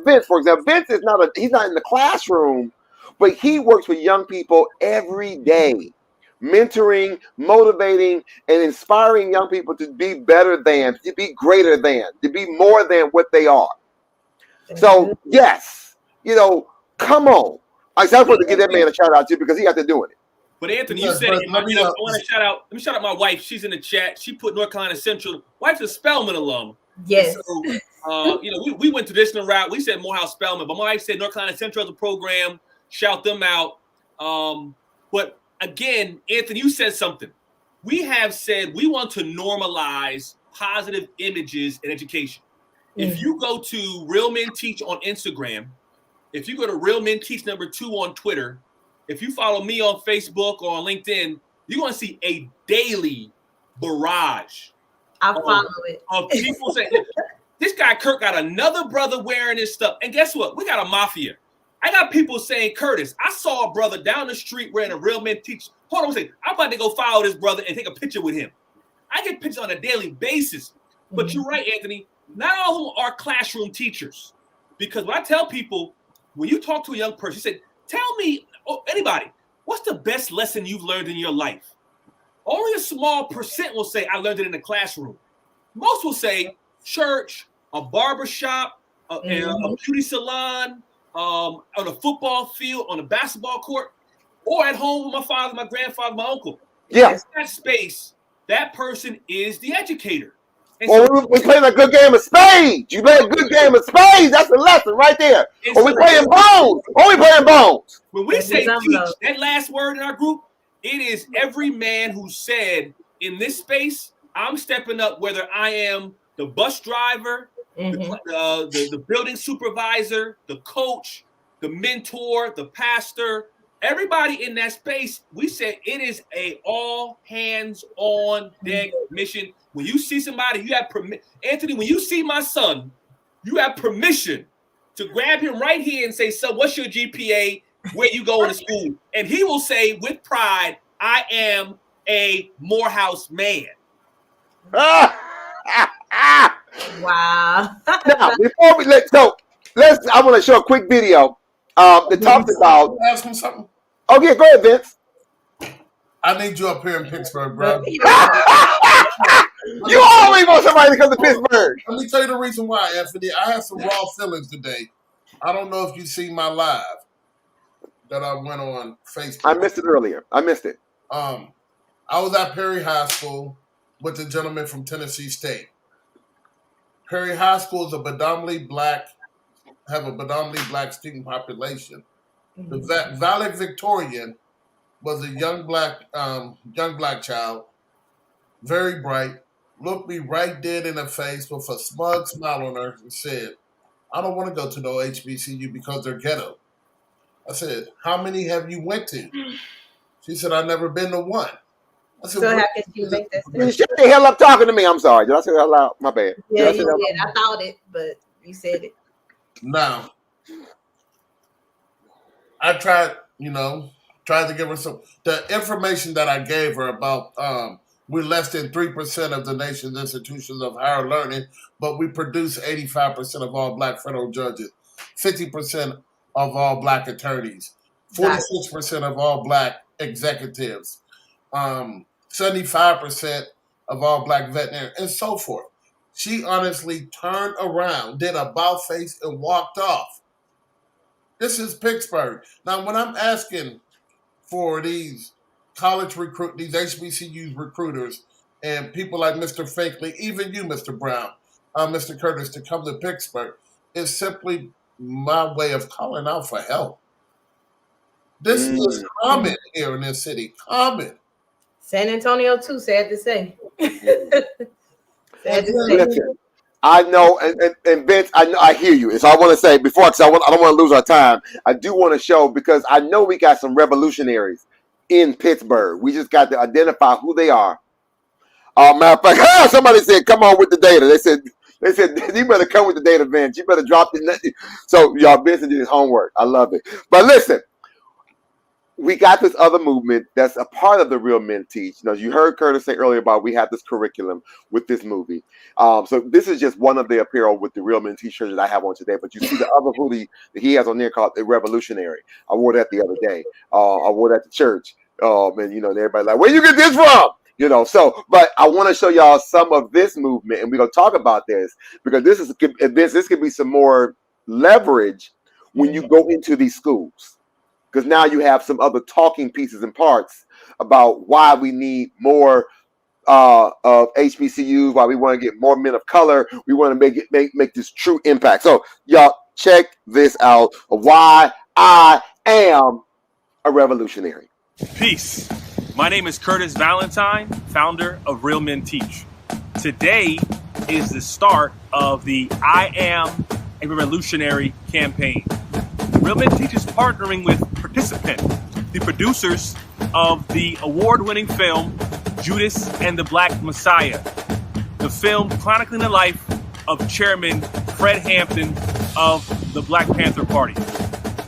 Vince, for example, Vince is he's not in the classroom, but he works with young people every day, mentoring, motivating, and inspiring young people to be better than, to be greater than, to be more than what they are. So yes, come on. I just want to give that man a shout out too because he got to doing it. But Anthony, you said it. I want to shout out. Let me shout out my wife. She's in the chat. She put North Carolina Central. Wife's a Spelman alum. Yes. So, we went traditional route. We said Morehouse Spelman, but my wife said North Carolina Central as a program. Shout them out. But again, Anthony, you said something. We have said we want to normalize positive images in education. If you go to Real Men Teach on Instagram, if you go to Real Men Teach #2 on Twitter, if you follow me on Facebook or on LinkedIn, you're going to see a daily barrage. I follow it. Of people saying, this guy Kurt got another brother wearing his stuff. And guess what? We got a mafia. I got people saying, Curtis, I saw a brother down the street wearing a Real Men Teach. Hold on a second. I'm about to go follow this brother and take a picture with him. I get pictures on a daily basis. But you're right, Anthony. Not all of them are classroom teachers. Because when I tell people, when you talk to a young person, you say, tell me, anybody, what's the best lesson you've learned in your life? Only a small percent will say, I learned it in the classroom. Most will say church, a barber shop, a beauty salon, on a football field, on a basketball court, or at home with my father, my grandfather, my uncle. Yeah. In that space, that person is the educator. Or we playing a good game of spades. You play a good game of spades. That's a lesson right there. Or we playing bones. When we say teach, that last word in our group, it is every man who said in this space, I'm stepping up, whether I am the bus driver, the building supervisor, the coach, the mentor, the pastor, everybody in that space. We said it is a all hands on deck mission. When you see somebody, you have permission. Anthony, when you see my son, you have permission to grab him right here and say, son, what's your GPA? Where you going to school? And he will say with pride, I am a Morehouse man. Wow. Now, before we I want to show a quick video that talks about. Ask him something. Oh yeah, go ahead, Vince. I need you up here in Pittsburgh, bro. You always want somebody to come to Pittsburgh. Let me tell you the reason why, Anthony. I had some raw feelings today. I don't know if you see my live that I went on Facebook. I missed it earlier. I missed it. I was at Perry High School with the gentleman from Tennessee State. Perry High School is a predominantly black student population. The valedictorian was a young black child, very bright, looked me right dead in the face with a smug smile on her and said, I don't want to go to no HBCU because they're ghetto. I said, how many have you went to? She said, I've never been to one. I said, so how could you make that statement? Shut the hell up talking to me. I'm sorry. Did I say that out loud? My bad. Yeah, you did. I thought it, but you said it. Now, I tried to give her the information that I gave her about We're less than 3% of the nation's institutions of higher learning, but we produce 85% of all Black federal judges, 50% of all Black attorneys, 46% of all Black executives, 75% of all Black veterinarians, and so forth. She honestly turned around, did a about face, and walked off. This is Pittsburgh. Now, when I'm asking for these these HBCU recruiters and people like Mr. Fakeley, even you, Mr. Brown, Mr. Curtis, to come to Pittsburgh, it's simply my way of calling out for help. This is common here in this city. Common. San Antonio too, sad to say. Listen, I know, and Vince, I hear you. So I want to say before, because I don't want to lose our time. I do want to show, because I know we got some revolutionaries in Pittsburgh. We just got to identify who they are. Matter of fact, somebody said, "Come on with the data." They said you better come with the data, Vince. You better drop the. So y'all, Vince did his homework. I love it. But listen, we got this other movement that's a part of the Real Men Teach. You know, you heard Curtis say earlier about we have this curriculum with this movie. So this is just one of the apparel with the Real Men T-shirt that I have on today. But you see the other hoodie that he has on there called the Revolutionary. I wore that the other day. I wore that to church. And you know, everybody like, where you get this from? You know, so, but I want to show y'all some of this movement, and we're gonna talk about this because this could be some more leverage when you go into these schools. Because now you have some other talking pieces and parts about why we need more of HBCUs, why we want to get more men of color. We want to make this true impact. So y'all check this out of why I am a revolutionary. Peace. My name is Curtis Valentine, founder of Real Men Teach. Today is the start of the I Am a Revolutionary campaign. Real Men Teach is partnering with Participant, the producers of the award-winning film Judas and the Black Messiah, the film chronicling the life of Chairman Fred Hampton of the Black Panther Party.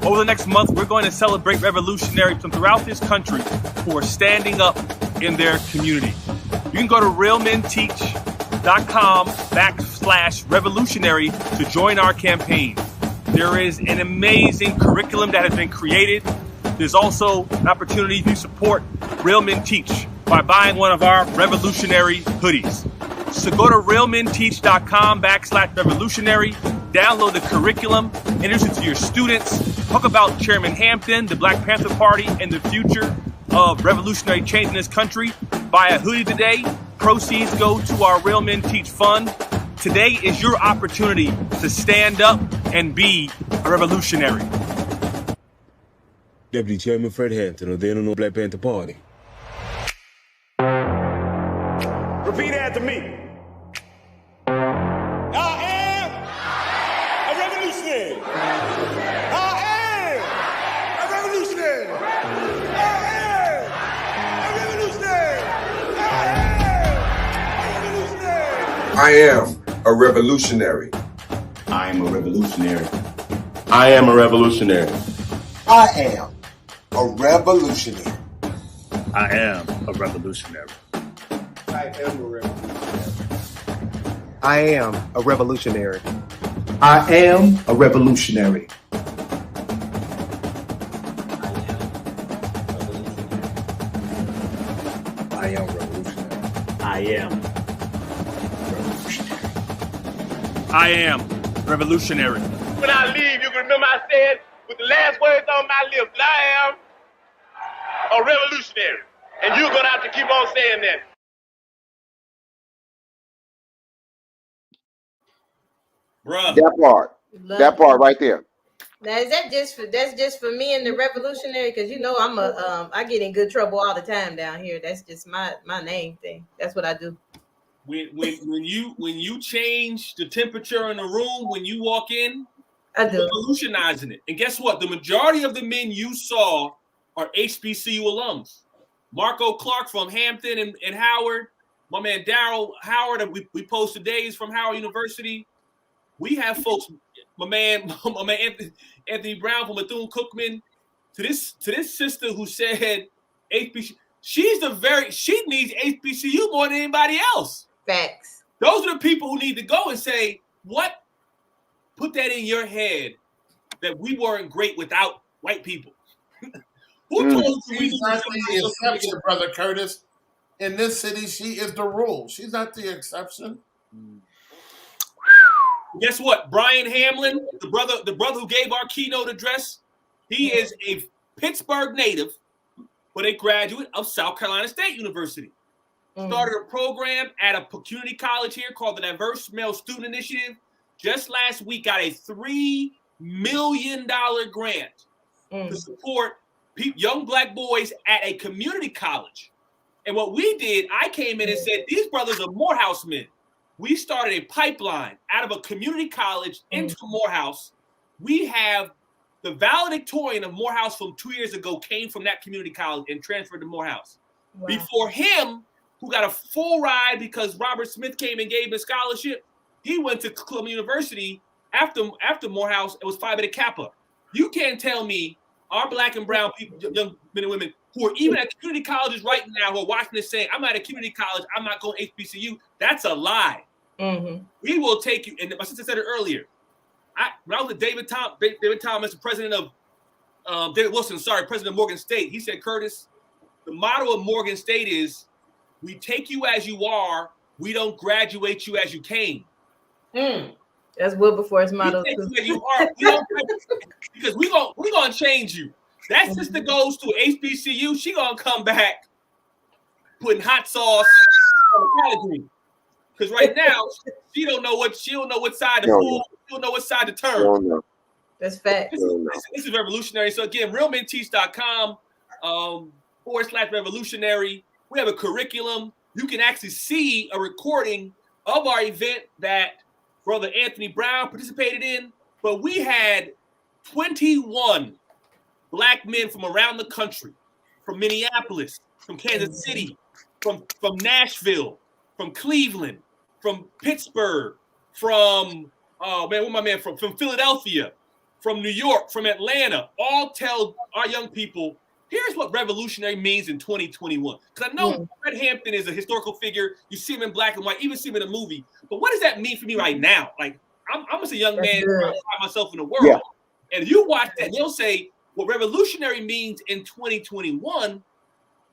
Over the next month, we're going to celebrate revolutionaries from throughout this country who are standing up in their community. You can go to realmenteach.com/revolutionary to join our campaign. There is an amazing curriculum that has been created. There's also an opportunity to support Real Men Teach by buying one of our revolutionary hoodies. So go to realmenteach.com/revolutionary, download the curriculum, introduce it to your students, talk about Chairman Hampton, the Black Panther Party, and the future of revolutionary change in this country. Buy a hoodie today. Proceeds go to our Real Men Teach Fund. Today is your opportunity to stand up and be a revolutionary. Deputy Chairman Fred Hampton of the Illinois Black Panther Party. Repeat after me. I am a revolutionary. I am a revolutionary. I am a revolutionary. I am a revolutionary. I am a revolutionary. I am a revolutionary. I am a revolutionary. I am a revolutionary. I am a revolutionary. I am a revolutionary. I am a revolutionary. I am revolutionary. I am revolutionary. When I leave, you can remember I said with the last words on my lips, that I am a revolutionary. And you're going to have to keep on saying that. Bruh. That part right there. Now is that just for me and the revolutionary? Because you know I get in good trouble all the time down here. That's just my name thing. That's what I do. When you change the temperature in the room when you walk in, I do. Revolutionizing it. And guess what? The majority of the men you saw are HBCU alums. Marco Clark from Hampton and Howard. My man Daryl Howard, we post today's from Howard University. We have folks, my man Anthony Brown from Bethune-Cookman, to this sister who said HBCU. She needs HBCU more than anybody else. Facts. Those are the people who need to go and say, what? Put that in your head that we weren't great without white people. Who told you we She's not the exception, Brother Curtis. In this city, she is the rule. She's not the exception. Guess what? Brian Hamlin, the brother who gave our keynote address, he is a Pittsburgh native, but a graduate of South Carolina State University. Started a program at a community college here called the Diverse Male Student Initiative. Just last week, got a $3 million grant to support young Black boys at a community college. And what we did, I came in and said, these brothers are Morehouse men. We started a pipeline out of a community college into Morehouse. We have the valedictorian of Morehouse from 2 years ago came from that community college and transferred to Morehouse. Wow. Before him, who got a full ride because Robert Smith came and gave him a scholarship, he went to Columbia University after Morehouse. It was Phi Beta Kappa. You can't tell me our Black and brown people, young men and women, who are even at community colleges right now who are watching this saying, I'm at a community college, I'm not going to HBCU. That's a lie. We will take you, and my sister said it earlier. When I was with David Thomas, the president of president of Morgan State, he said, Curtis, the motto of Morgan State is, we take you as you are, we don't graduate you as you came. That's Wilberforce motto too. Because we're gonna change you. That sister goes to HBCU, she gonna come back putting hot sauce on the category. Because right now she don't know what side to pull, she don't know what side to turn. That's fact. This is revolutionary. So again, realmenteach.com /revolutionary. We have a curriculum. You can actually see a recording of our event that Brother Anthony Brown participated in. But we had 21 Black men from around the country, from Minneapolis, from Kansas City, from Nashville, from Cleveland, from Pittsburgh, from from Philadelphia, from New York, from Atlanta, all tell our young people, here's what revolutionary means in 2021. Because I know Fred Hampton is a historical figure. You see him in black and white, even see him in a movie. But what does that mean for me right now? Like, I'm just a young man trying to find myself in the world. Yeah. And you watch that, you'll say, what revolutionary means in 2021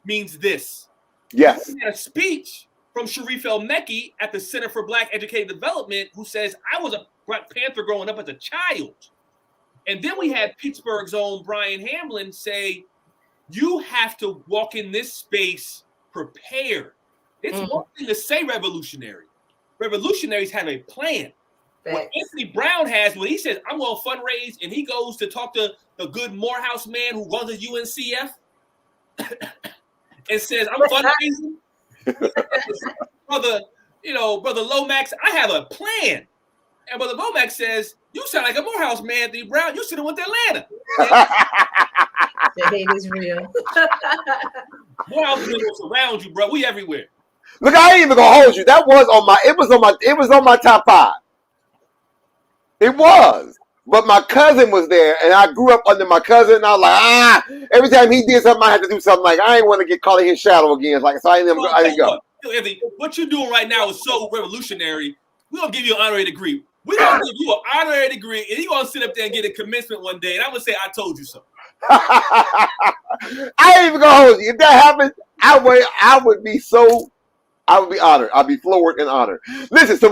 means this. Yes. We had a speech from Sharif El-Mekki at the Center for Black Educated Development who says, I was a Black Panther growing up as a child. And then we had Pittsburgh's own Brian Hamlin say, you have to walk in this space prepared. It's one thing to say revolutionary. Revolutionaries have a plan. What Anthony Brown has, when he says, I'm going to fundraise, and he goes to talk to the good Morehouse man who runs the UNCF and says, I'm fundraising. Brother Lomax, I have a plan. And Brother Lomax says, you sound like a Morehouse man, Anthony Brown. You should have went to Atlanta. The hate is real. Morehouse men will surround you, bro. We everywhere. Look, I ain't even gonna hold you. That was on my top 5. It was. But my cousin was there, and I grew up under my cousin, and I was like, every time he did something, I had to do something. Like, I ain't want to get caught in his shadow again. Like, so I didn't go. Anthony, what you're doing right now is so revolutionary. We're going to give you an honorary degree. We're going to give you an honorary degree, and you're going to sit up there and get a commencement one day, and I'm going to say, I told you so. I ain't even going to hold you. If that happened, I would be honored. I'd be floored and honored. Listen, so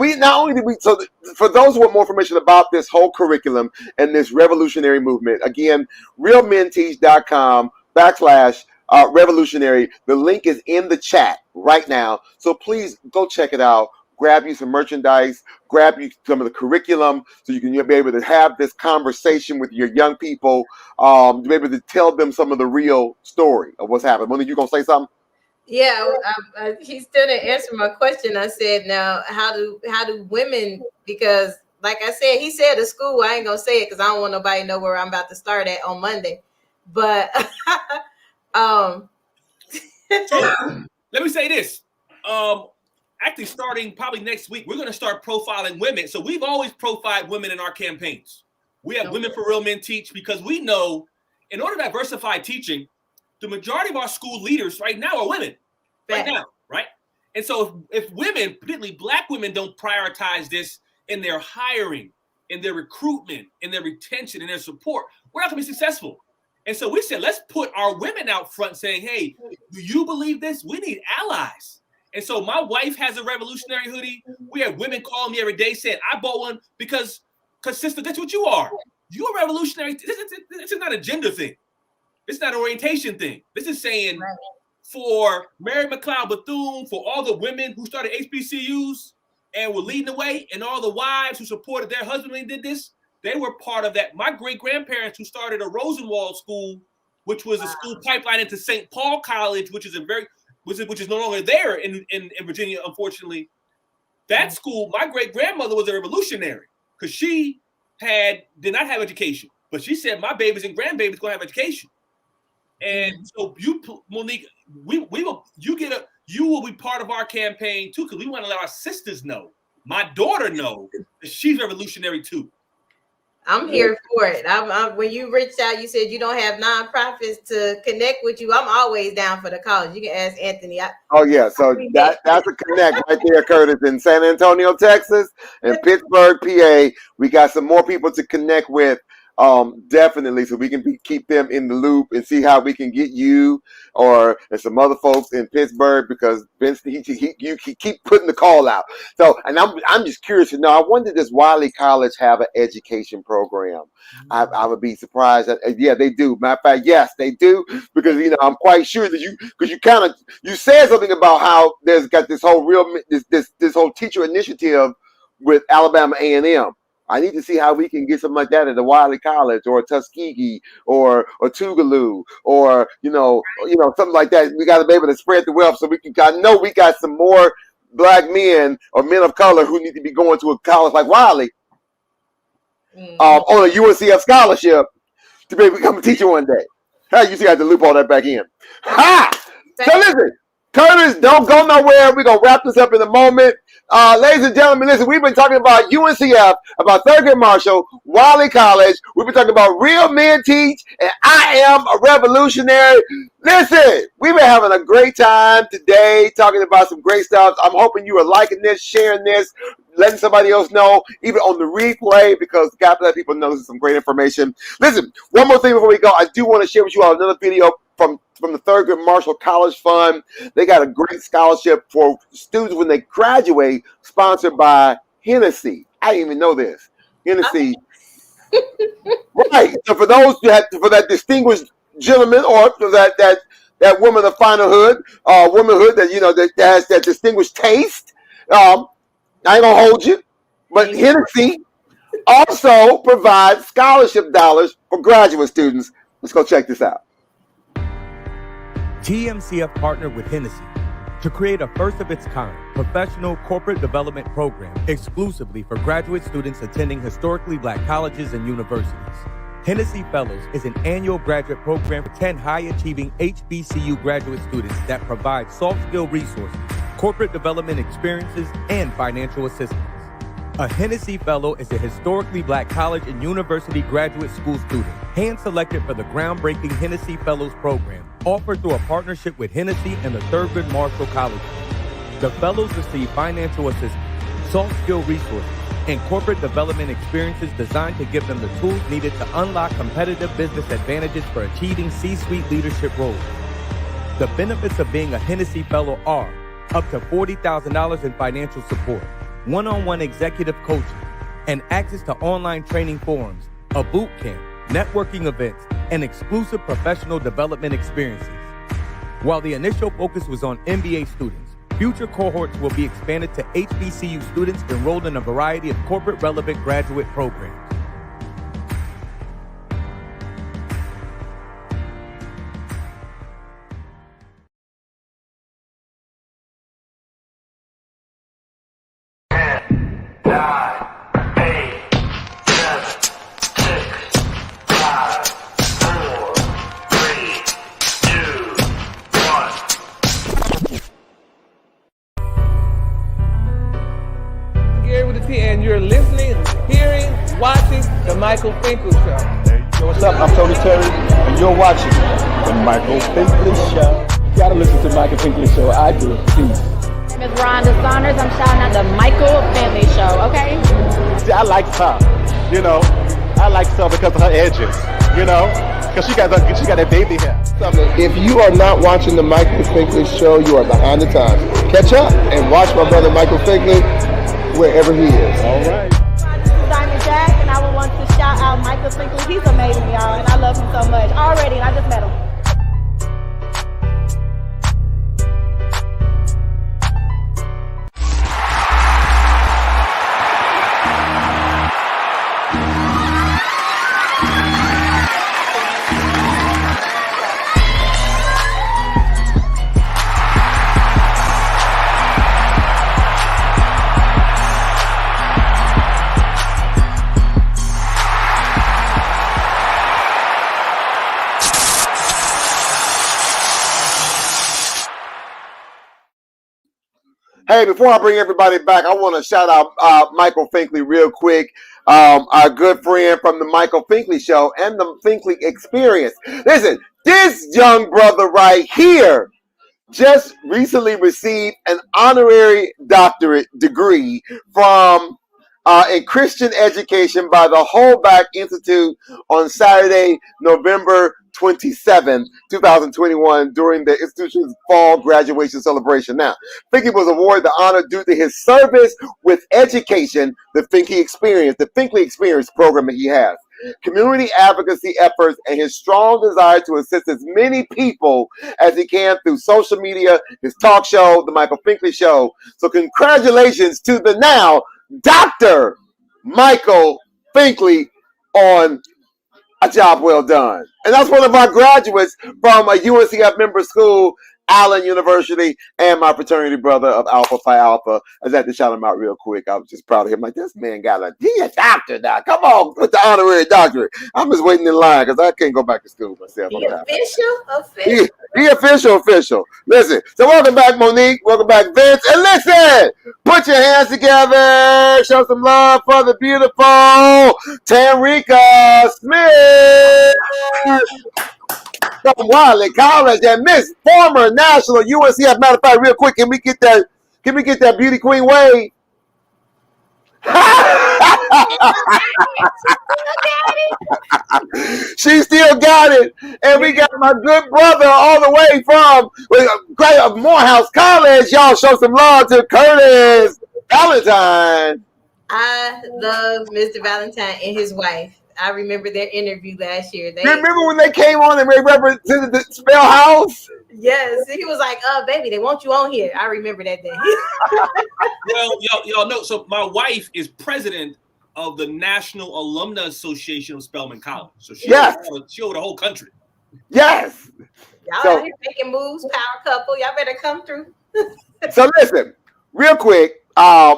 for those who want more information about this whole curriculum and this revolutionary movement, again, realmenteach.com /revolutionary. The link is in the chat right now. So please go check it out. Grab you some merchandise, grab you some of the curriculum so you can be able to have this conversation with your young people, to be able to tell them some of the real story of what's happened. Monique, you going to say something? Yeah, he still didn't answer my question. I said, now, how do women, because like I said, he said a school, I ain't going to say it because I don't want nobody to know where I'm about to start at on Monday. But so, let me say this. Actually, starting probably next week, we're going to start profiling women. So we've always profiled women in our campaigns. We have Women for Real Men Teach because we know in order to diversify teaching, the majority of our school leaders right now are women. Right now, right? And so if women, particularly Black women, don't prioritize this in their hiring, in their recruitment, in their retention, in their support, we're not going to be successful. And so we said, let's put our women out front saying, hey, do you believe this? We need allies. And so my wife has a revolutionary hoodie. We have women calling me every day saying, I bought one because sister, that's what you are. You're a revolutionary. This is not a gender thing. This is not an orientation thing. This is saying for Mary McLeod Bethune, for all the women who started HBCUs and were leading the way, and all the wives who supported their husband when they did this, they were part of that. My great-grandparents who started a Rosenwald school, which was a school pipeline into St. Paul College, which is no longer there in Virginia, unfortunately. That school, my great-grandmother was a revolutionary because she did not have education, but she said my babies and grandbabies gonna have education. And so you, Monique, you will be part of our campaign too, because we want to let our sisters know, my daughter know that she's revolutionary too. I'm here for it. When you reached out, you said you don't have nonprofits to connect with you. I'm always down for the cause. You can ask Anthony. So that's a connect right there, Curtis, in San Antonio, Texas, and Pittsburgh, PA. We got some more people to connect with. Definitely, so we can keep them in the loop and see how we can get you and some other folks in Pittsburgh, because Vince, he keep putting the call out. So, and I'm just curious to know, I wonder, does Wiley College have an education program? I would be surprised that, yeah, they do. Matter of fact, yes, they do, because I'm quite sure that you said something about how there's got this whole this whole teacher initiative with Alabama A&M. I need to see how we can get something like that at a Wiley College or a Tuskegee or Tougaloo or something like that. We got to be able to spread the wealth, so we can. I know we got some more Black men or men of color who need to be going to a college like Wiley on a UNCF scholarship to be able to become a teacher one day. Hey, you see, I had to loop all that back in. Ha! So listen, Curtis, don't go nowhere. We're going to wrap this up in a moment. Ladies and gentlemen, listen, we've been talking about UNCF, about Thurgood Marshall, Wiley College. We've been talking about Real Men Teach, and I Am a Revolutionary. Listen, we've been having a great time today talking about some great stuff. I'm hoping you are liking this, sharing this, letting somebody else know, even on the replay, because God let people know this is some great information. Listen, one more thing before we go. I do want to share with you all another video from the Thurgood Marshall College Fund. They got a great scholarship for students when they graduate, sponsored by Hennessy. I didn't even know this. Hennessy. Right. So for those for that distinguished gentleman, or for that woman of womanhood that has that distinguished taste, I ain't gonna hold you, but Hennessy also provides scholarship dollars for graduate students. Let's go check this out. TMCF partnered with Hennessy to create a first-of-its-kind professional corporate development program exclusively for graduate students attending historically Black colleges and universities. Hennessy Fellows is an annual graduate program for 10 high-achieving HBCU graduate students that provides soft skill resources, corporate development experiences, and financial assistance. A Hennessy Fellow is a historically Black college and university graduate school student, hand-selected for the groundbreaking Hennessy Fellows program, offered through a partnership with Hennessy and the Thurgood Marshall College. The Fellows receive financial assistance, soft skill resources, and corporate development experiences designed to give them the tools needed to unlock competitive business advantages for achieving C-suite leadership roles. The benefits of being a Hennessy Fellow are up to $40,000 in financial support, one-on-one executive coaching, and access to online training forums, a boot camp, networking events, and exclusive professional development experiences. While the initial focus was on MBA students, future cohorts will be expanded to HBCU students enrolled in a variety of corporate-relevant graduate programs. And you're listening, hearing, watching The Michael Finkel Show. Yo, what's up? I'm Tony Terry, and you're watching the Michael Finkley Show. You gotta listen to the Michael Finkley Show. I do. Peace. Ms. Rhonda Saunders, I'm shouting out the Michael Family Show, okay? See, I like her, you know. I like her because of her edges, you know, because she got that baby hair. If you are not watching the Michael Finkley Show, you are behind the times. Catch up and watch my brother Michael Finkley wherever he is. All right. This is Diamond Jack, and I would want to shout out Michael Finkley. He's amazing, y'all, and I love him so much already, and I just met him. Hey, before I bring everybody back, I want to shout out Michael Finkley real quick, our good friend from the Michael Finkley Show and the Finkley Experience. Listen, this young brother right here just recently received an honorary doctorate degree from in Christian education by the Holbach Institute on Saturday, November 27th, 2021, during the institution's fall graduation celebration. Now, Finkley was awarded the honor due to his service with education, the Finkley Experience program that he has, community advocacy efforts, and his strong desire to assist as many people as he can through social media, his talk show, The Michael Finkley Show. So congratulations to the now Dr. Michael Finkley on a job well done. And that's one of our graduates from a UNCF member school, Allen University, and my fraternity brother of Alpha Phi Alpha. I just had to shout him out real quick. I was just proud of him. Like, this man got he a doctor now. Come on with the honorary doctorate. I'm just waiting in line because I can't go back to school myself. The official. The official. Listen, so welcome back, Monique. Welcome back, Vince. And listen, put your hands together. Show some love for the beautiful Tamrika Smith from Wiley College and Miss former national UNCF. Matter of fact, real quick, can we get that beauty queen wave? She still got it. And we got my good brother all the way from Morehouse College. Y'all show some love to Curtis Valentine. I love Mr. Valentine and his wife. I remember their interview last year. Remember when they came on and they represented the Spell House? Yes, he was like, "Oh, baby, they want you on here." I remember that day. Well, y'all know. So my wife is president of the National Alumni Association of Spelman College. So she over the whole country. Yes. Y'all out here making moves, power couple. Y'all better come through. So listen, real quick,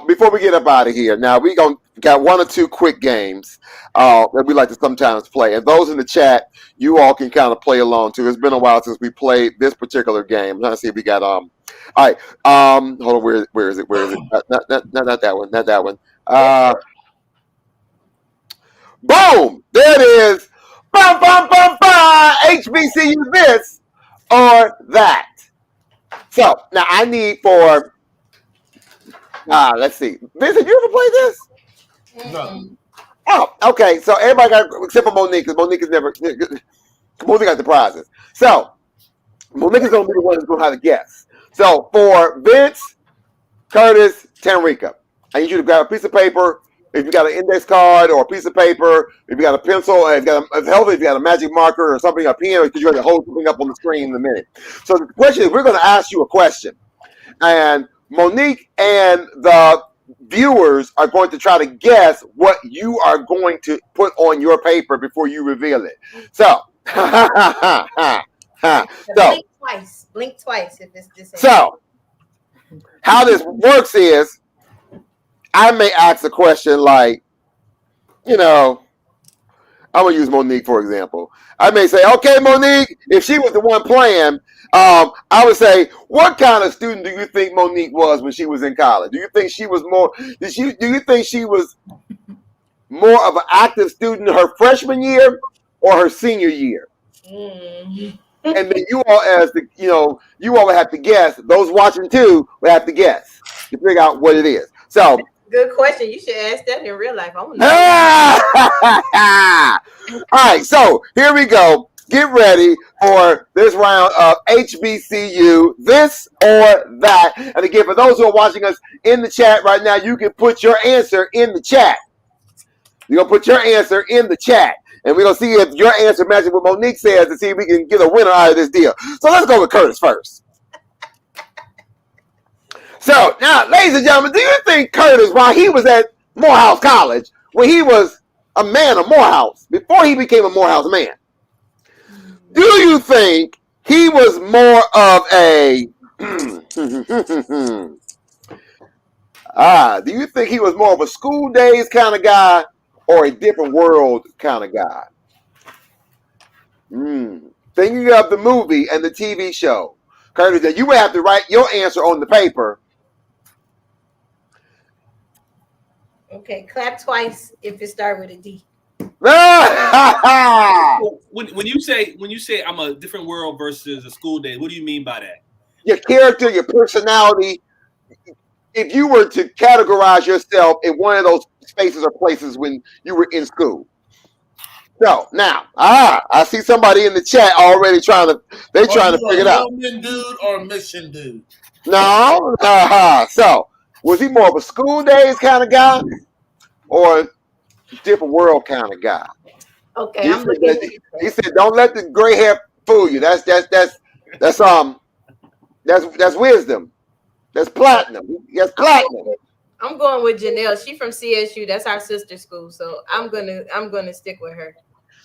before we get up out of here, now we got one or two quick games that we like to sometimes play. And those in the chat, you all can kind of play along too. It's been a while since we played this particular game. I'm trying to see if we got all right. Hold on, where is it? Not that one. Boom! There it is. Bum, bum, bum, bum. HBCU this or that. So now I need for let's see. Vincent, you ever played this? No. Oh, okay. So everybody got, except for Monique, because Monique got the prizes. So Monique is going to be the one who's going to have to guess. So for Vince, Curtis, Tamrika, I need you to grab a piece of paper. If you got an index card or a piece of paper, if you got a pencil, if you got a magic marker or something, a pen, because you're going to hold something up on the screen in a minute. So the question is, we're going to ask you a question. And Monique and the viewers are going to try to guess what you are going to put on your paper before you reveal it. So, Blink twice if it's this. So, how this works is, I may ask a question like, I'm going to use Monique, for example. I may say, okay, Monique, if she was the one playing, I would say, what kind of student do you think Monique was when she was in college? Do you think she was more of an active student her freshman year? or her senior year? Mm. And then you all, you all would have to guess. Those watching too would have to guess to figure out what it is. So, Good question. You should ask that in real life. I want to know. all right. So here we go. Get ready for this round of HBCU, this or that. And again, for those who are watching us in the chat right now, you can put your answer in the chat. You're going to put your answer in the chat. And we're going to see if your answer matches what Monique says to see if we can get a winner out of this deal. So let's go with Curtis first. So now, ladies and gentlemen, do you think Curtis, while he was at Morehouse College, when he was a man of Morehouse, before he became a Morehouse man, do you think he was more of a do you think he was more of a school days kind of guy or a different world kind of guy? Thinking of the movie and the TV show, Curtis, that you would have to write your answer on the paper. Okay, clap twice if it start with a D. when you say I'm a different world versus a school day, what do you mean by that? Your character, your personality. If you were to categorize yourself in one of those spaces or places when you were in school. So now, I see somebody in the chat already trying to figure it out. Human dude or mission dude? No. So was he more of a school days kind of guy or different world kind of guy? Okay, he said, "Don't let the gray hair fool you. That's wisdom. That's platinum. That's platinum." I'm going with Janelle. She from CSU. That's our sister school. So I'm gonna stick with her.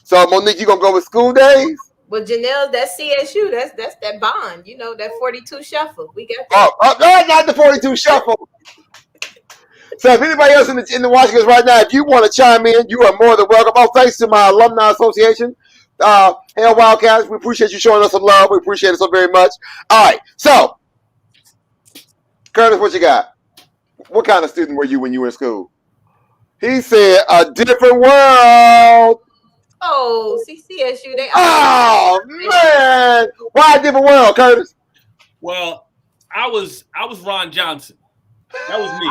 So Monique, you gonna go with school days? Well, Janelle, that's CSU. That's that bond. You know, that 42 shuffle. We got that. Oh, not the 42 shuffle. So if anybody else in the watching us right now, if you want to chime in, you are more than welcome. Oh, thanks to my alumni association, Hell Wildcats. We appreciate you showing us some love. We appreciate it so very much. All right, so Curtis, what you got? What kind of student were you when you were in school? He said a different world. Oh, CSU. Oh man, why a different world, Curtis? Well, I was Ron Johnson. That was me.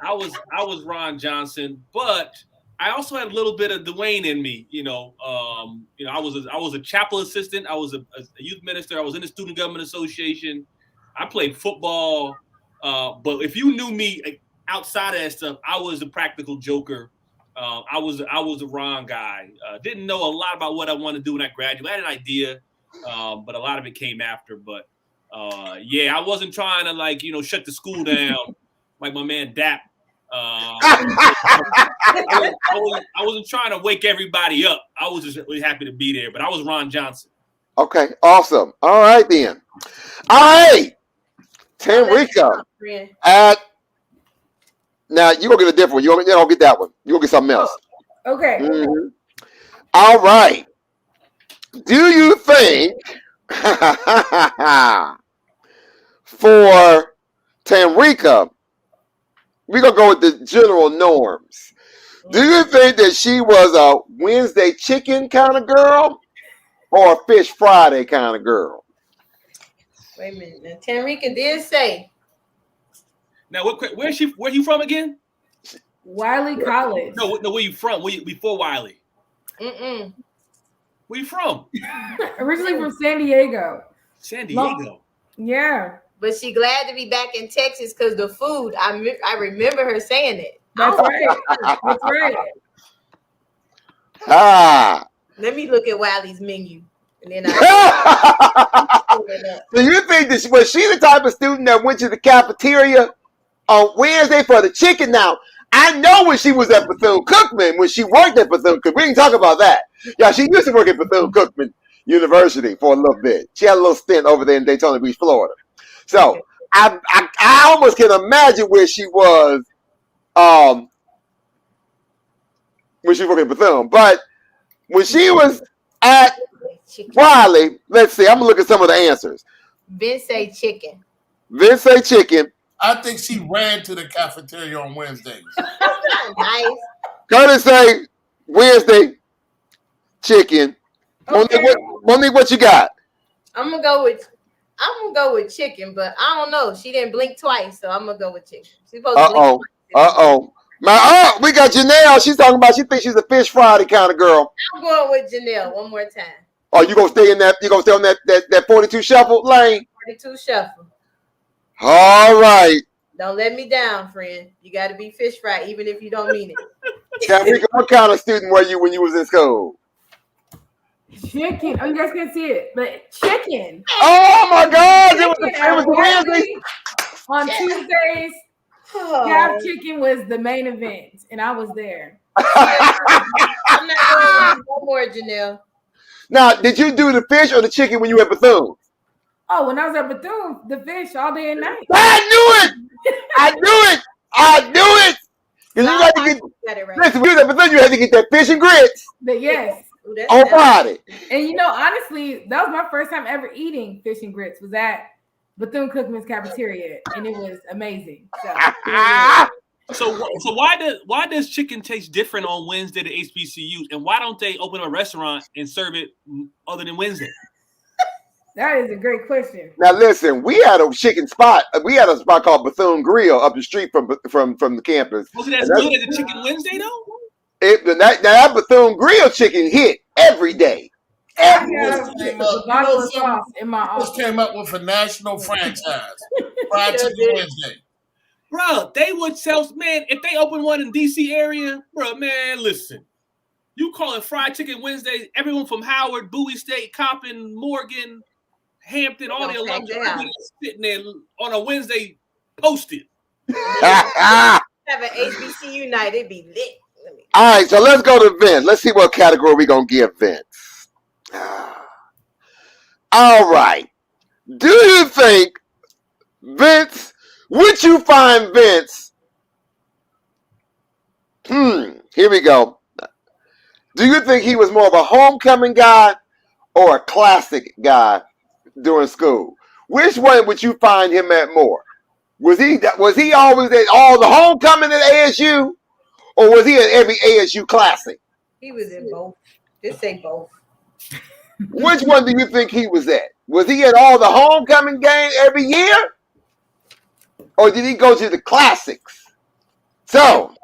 I was Ron Johnson, but I also had a little bit of Dwayne in me. I was a chapel assistant. I was a youth minister. I was in the Student Government Association. I played football. But if you knew me outside of that stuff, I was a practical joker. I was a Ron guy. Didn't know a lot about what I wanted to do when I graduated. I had an idea, but a lot of it came after. But I wasn't trying to shut the school down like my man Dap. I wasn't trying to wake everybody up. I was just really happy to be there. But I was Ron Johnson. Okay, awesome. All right then. All right, Tamrika. Now you're gonna get a different one. You don't get that one. You're gonna get something else. Okay. Mm-hmm. All right. Do you think for Tamrika, we're gonna go with the general norms. Do you think that she was a Wednesday chicken kind of girl or a Fish Friday kind of girl? Wait a minute. Now, Tamrika did say. Now, where's she? Where you from again? Wiley College. No, where you from? Before Wiley? Where you from? Originally from San Diego. San Diego. Yeah. But she glad to be back in Texas because the food. I remember her saying it. That's right. That's right. Let me look at Wiley's menu. And then Do you think that was she the type of student that went to the cafeteria on Wednesday for the chicken? Now, I know when she was at Bethune-Cookman, when she worked at Bethune-Cookman, we can talk about that. Yeah, she used to work at Bethune-Cookman University for a little bit. She had a little stint over there in Daytona Beach, Florida. So I almost can imagine where she was when she worked at Bethune. But when she was at Wiley, let's see. I'm gonna look at some of the answers. Vince say chicken. Vince say chicken. I think she ran to the cafeteria on Wednesdays. Nice. Curtis say Wednesday. chicken. Okay. Monique, what you got? I'm gonna go with chicken, but I don't know. She didn't blink twice, so I'm gonna go with chicken. She's supposed to blink twice. We got Janelle. She's talking about she thinks she's a fish Friday kind of girl. I'm going with Janelle one more time. Oh, you gonna stay in that? You gonna stay on that 42 shuffle lane? 42 shuffle. All right. Don't let me down, friend. You got to be fish fry, even if you don't mean it. Now, what kind of student were you when you was in school? Chicken. Oh, you guys can't see it, but chicken. Oh my God! It was Wednesday. On Tuesdays, Calf chicken was the main event, and I was there. I'm not going to no more, Janelle. Now, did you do the fish or the chicken when you were at Bethune? Oh, when I was at Bethune, the fish all day and night. I knew it! I knew it! Because you had to get, listen, when you was at Bethune, you had to get that fish and grits. But yes. On Friday. And you know, honestly, that was my first time ever eating fish and grits. Was at Bethune-Cookman's cafeteria, and it was amazing. So why does chicken taste different on Wednesday to HBCUs, and why don't they open a restaurant and serve it other than Wednesday? That is a great question. Now listen, we had a chicken spot. We had a spot called Bethune Grill up the street from the campus. Was it as good as a chicken Wednesday though? That Bethune Grill chicken hit every day. The bottle of sauce in my office. Just came up with a national franchise. Fried Chicken Wednesday. Bro, they would sell, man, if they open one in DC area, bro, man, listen. You call it Fried Chicken Wednesday, everyone from Howard, Bowie State, Coppin, Morgan, Hampton, all the alumni sitting there on a Wednesday posted. Have an HBCU night, it'd be lit. All right, so let's go to Vince. Let's see what category we're going to give Vince. All right. Do you think, Vince, would you find Vince? Here we go. Do you think he was more of a homecoming guy or a classic guy during school? Which one would you find him at more? Was he always at all the homecoming at ASU? Or was he at every ASU classic? He was in both. Just say both. Which one do you think he was at? Was he at all the homecoming games every year? Or did he go to the classics? So,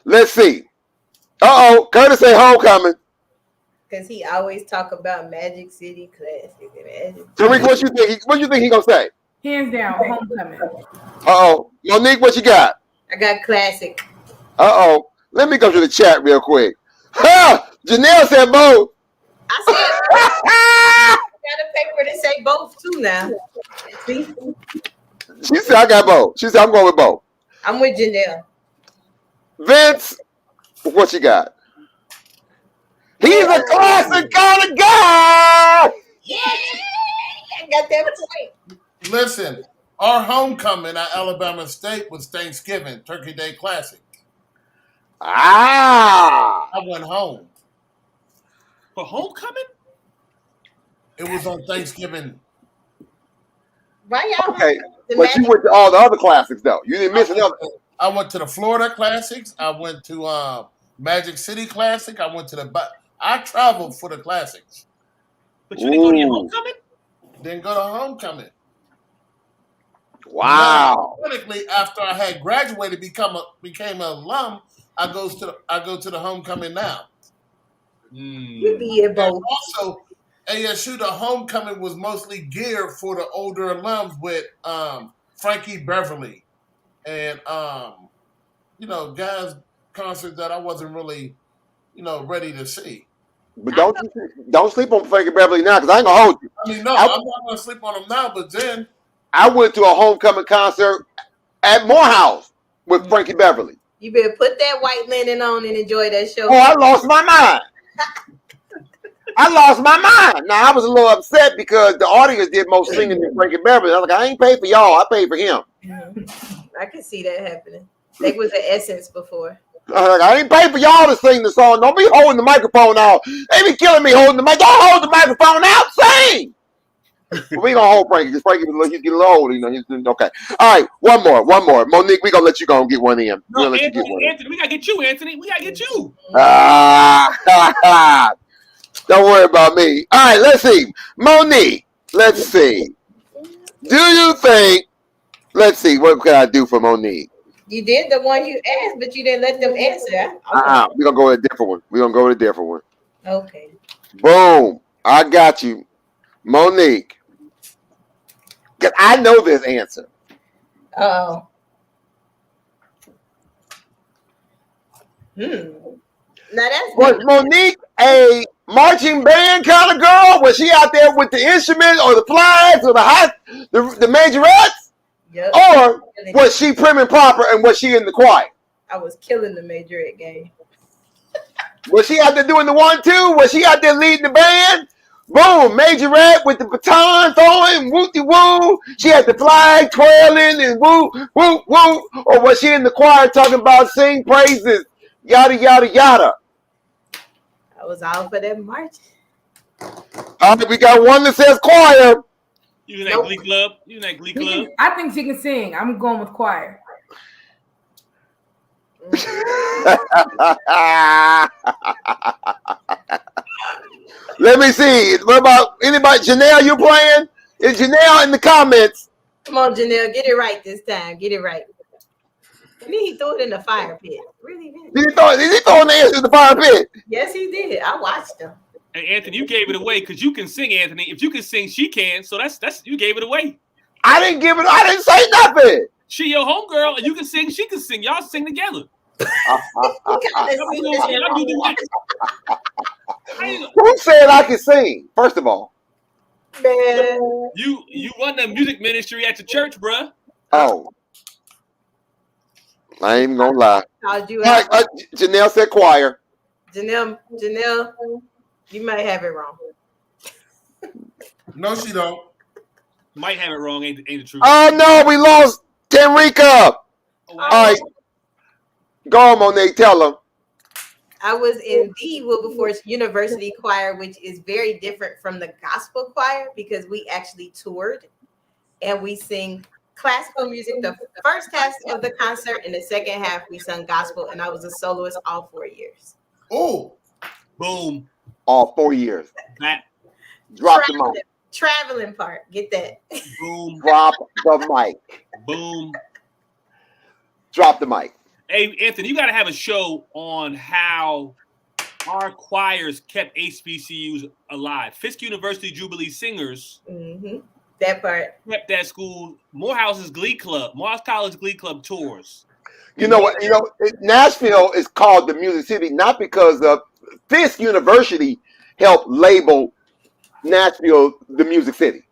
let's see. Curtis say homecoming. Because he always talk about Magic City Classic. Tariq, what you think he gonna say? Hands down, homecoming. Monique, what you got? I got classic. Let me go to the chat real quick. Janelle said both. I got a paper that say both too now. See? She said I got both. She said I'm going with both. I'm with Janelle. Vince, what you got? He's a classic kind of guy. Yeah, I got that point. Listen, our homecoming at Alabama State was Thanksgiving, Turkey Day Classic. I went home. For homecoming? It was on Thanksgiving. Why y'all? Okay, but you went to all the other classics though. You didn't miss another. I went to the Florida Classics. I went to Magic City Classic. I traveled for the classics. But you didn't go to your homecoming? Didn't go to homecoming. Wow. Ironically, after I had graduated, became an alum, I go to the homecoming now. You be in both. Also, ASU, the homecoming was mostly geared for the older alums with Frankie Beverly and guys concerts that I wasn't really ready to see. But don't sleep on Frankie Beverly now, because I ain't gonna hold you. I mean, no, I'm not gonna sleep on him now. But then I went to a homecoming concert at Morehouse with Frankie Beverly. You better put that white linen on and enjoy that show. Oh, I lost my mind. Now I was a little upset because the audience did more singing than Frankie Beverly. I was like, I ain't paid for y'all. I paid for him. I can see that happening. They was the Essence before. I ain't paid for y'all to sing the song. Don't be holding the microphone out. They be killing me holding the mic. Don't hold the microphone out. Sing. We gonna hold Frankie because Frankie he's getting a little older. He's okay. All right, one more. Monique, we gonna let you go and get one in. No, Anthony, we gotta get you, Anthony. We gotta get you. Don't worry about me. All right, let's see. Monique, let's see. Do you think? Let's see. What can I do for Monique? You did the one you asked, but you didn't let them answer. We're gonna go with a different one. Okay. Boom. I got you. Monique. Because I know this answer. Oh. Now Was Monique a marching band kind of girl? Was she out there with the instruments or the flags or the majorettes? Yep. Or was she prim and proper and was she in the choir? I was killing the majorette game. Was she out there doing the 1-2? Was she out there leading the band? Boom, majorette with the baton throwing, woo-de-woo. She had the flag twirling and woo, woo, woo. Or was she in the choir talking about sing praises, yada, yada, yada? I was out for that march. All right, we got one that says choir. You in that Glee Club? You in that Glee Club? I think she can sing. I'm going with choir. Let me see. What about anybody? Janelle, you playing? Is Janelle in the comments? Come on, Janelle, get it right this time. Get it right. And then he threw it in the fire pit. Really did. Did he throw the answer in the fire pit? Yes, he did. I watched him. Hey, Anthony, you gave it away because you can sing, Anthony. If you can sing, she can. So that's you gave it away. I didn't say nothing. She your homegirl, and you can sing, she can sing. Y'all sing together. Who said I can sing? First of all, man, you run the music ministry at the church, bruh. Oh, I ain't even gonna lie. Right, Janelle said choir. Janelle, you might have it wrong. No, she don't. Might have it wrong, ain't the truth. Oh no, we lost Tenrika. All right, go on, Monique. Tell them. I was in the Wilberforce University choir, which is very different from the gospel choir because we actually toured and we sing classical music the first half of the concert, and the second half we sung gospel, and I was a soloist all 4 years. Oh, boom! All 4 years. Drop the mic. Traveling part. Get that. Boom. Drop the mic. Boom. Drop the mic. Hey, Anthony, you got to have a show on how our choirs kept HBCUs alive. Fisk University Jubilee Singers. Mm-hmm. That part. Kept that school. Morehouse's Glee Club. Morehouse College Glee Club tours. You know what? Nashville is called the Music City not because of Fisk University helped label Nashville the Music City.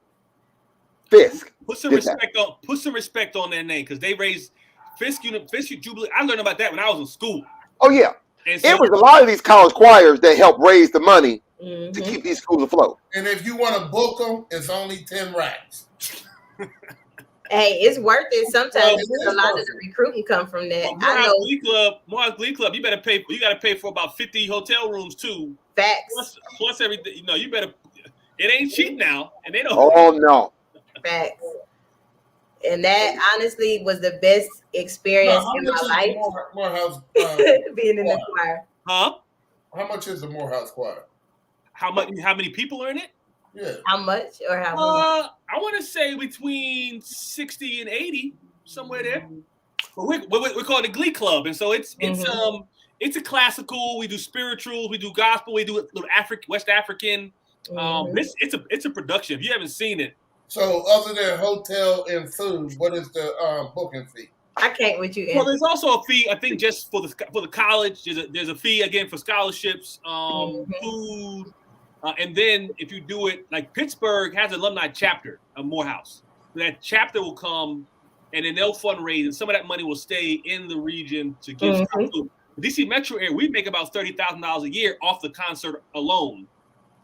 Fisk. Put some respect on their name because they raised Fisk Jubilee. I learned about that when I was in school. Oh yeah. And so, it was a lot of these college choirs that helped raise the money to keep these schools afloat. And if you want to book them, it's only 10 racks. Hey, it's worth it sometimes because a lot of the recruiting come from that. I know. Morehouse Glee Club, you got to pay for about 50 hotel rooms too. Facts. Plus everything. You better. It ain't cheap now, and they don't. Oh no. Facts. And that honestly was the best experience in my life. Morehouse being in the choir. Huh? How much is the Morehouse choir? How many people are in it? Yeah. How much or how many? I want to say between 60 and 80, somewhere there. But we call it a Glee Club, and so it's a classical. We do spirituals, we do gospel, we do little West African. It's a production. If you haven't seen it. So other than hotel and food, what is the booking fee? I can't with you. Well, there's also a fee. I think just for the college. There's a fee again for scholarships, food, and then if you do it like Pittsburgh has an alumni chapter of Morehouse. That chapter will come, and then they'll fundraise, and some of that money will stay in the region to give. The DC metro area, we make about $30,000 a year off the concert alone.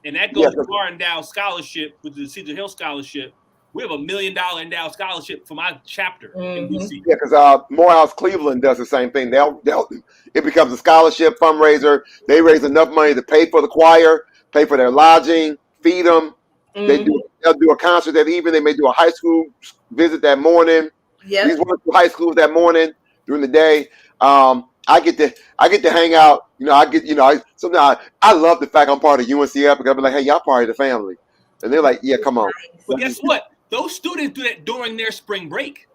And that goes to our endowed scholarship, which is the Cedar Hill Scholarship. We have $1 million endowed scholarship for my chapter in DC. Yeah, because Morehouse Cleveland does the same thing. It becomes a scholarship fundraiser. They raise enough money to pay for the choir, pay for their lodging, feed them, They'll do a concert that evening. They may do a high school visit that morning. Yeah. These were high schools that morning during the day. I get to hang out. Sometimes I love the fact I'm part of UNCF because I'm like, hey, y'all part of the family, and they're like, yeah, come on. But guess what? Those students do that during their spring break.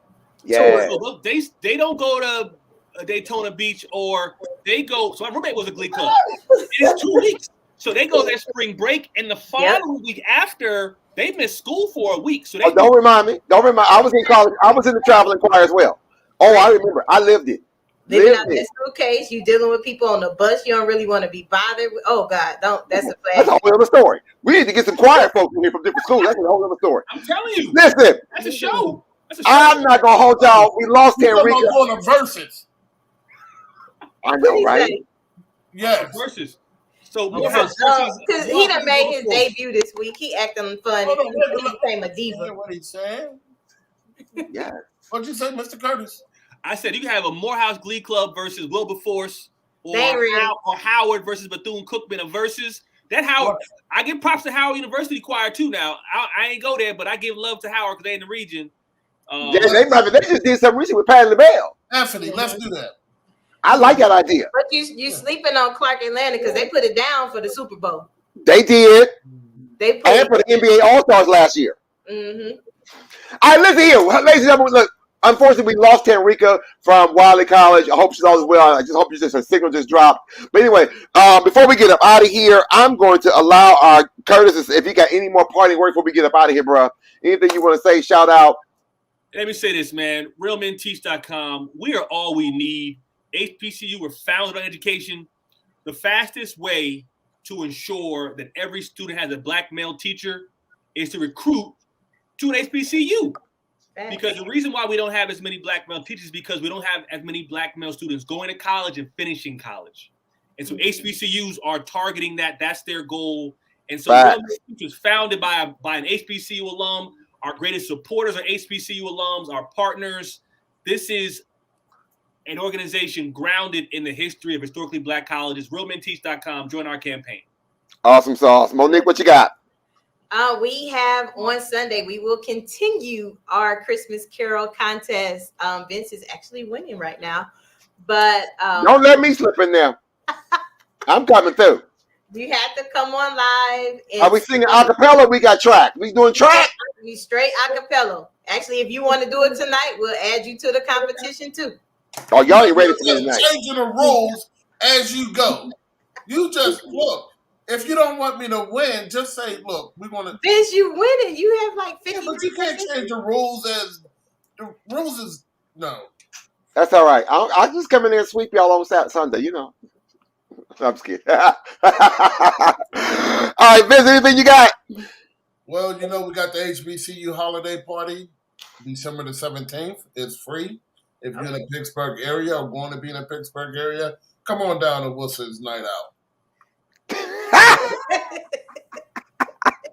Yeah. So they don't go to Daytona Beach, or they go. So my roommate was a Glee Club. It's 2 weeks. So they go their spring break, and the following week after, they miss school for a week. So they don't remind me. I was in college. I was in the traveling choir as well. Oh, I remember. I lived it. Living out that suitcase, you dealing with people on the bus. You don't really want to be bothered with. Oh God, don't. That's a flag. That's a whole other story. We need to get some choir folks in here from different schools. That's a whole other story. I'm telling you. Listen. That's a show. I'm not gonna hold y'all. We lost We're Henrique. going to verses. I know, right? Yes. Verses. So because he done made his debut this week. He acting fun. He became a diva. What he said? Yeah. What'd you say, Mr. Curtis? I said you can have a Morehouse Glee Club versus Wilberforce, or Howard versus Bethune-Cookman, a versus. That Howard, I give props to Howard University choir too. Now I ain't go there, but I give love to Howard because they in the region. They just did something recently with Patty LaBelle. Anthony, let's do that. I like that idea. But you sleeping on Clark Atlanta because they put it down for the Super Bowl. They did. They put and for the NBA All-Stars last year. Mm-hmm. All right, listen here, ladies and gentlemen. Look, unfortunately, we lost Henrique from Wiley College. I hope she's all as well. I just hope her signal just dropped. But anyway, before we get up out of here, I'm going to allow our Curtis, if you got any more parting words before we get up out of here, bro. Anything you want to say, shout out. Let me say this, man. RealMenTeach.com. We are all we need. HBCU were founded on education. The fastest way to ensure that every student has a black male teacher is to recruit to an HBCU. Because the reason why we don't have as many black male teachers is because we don't have as many black male students going to college and finishing college. And so HBCUs are targeting that. That's their goal. And so Real Men was founded by an HBCU alum. Our greatest supporters are HBCU alums, our partners. This is an organization grounded in the history of historically black colleges. RealMenTeach.com. Join our campaign. Awesome sauce. Monique, what you got? We have on Sunday, we will continue our Christmas Carol contest. Vince is actually winning right now. But don't let me slip in there. I'm coming through. You have to come on live. Are we singing a cappella? We got track. We doing track? We straight a cappella. Actually, if you want to do it tonight, we'll add you to the competition too. Oh, y'all ain't ready for this tonight. Changing the rules as you go. You just look. If you don't want me to win, just say, look, we're going to. Vince, you win it. You have like 50. Yeah, but you can't change the rules as. The rules is. No. That's all right. I'll just come in there and sweep y'all on Sunday, you know. I'm just kidding. All right, Vince, anything you got? Well, you know, we got the HBCU holiday party December the 17th. It's free. If you're in the Pittsburgh area or going to be in the Pittsburgh area, come on down to Wilson's Night Out. I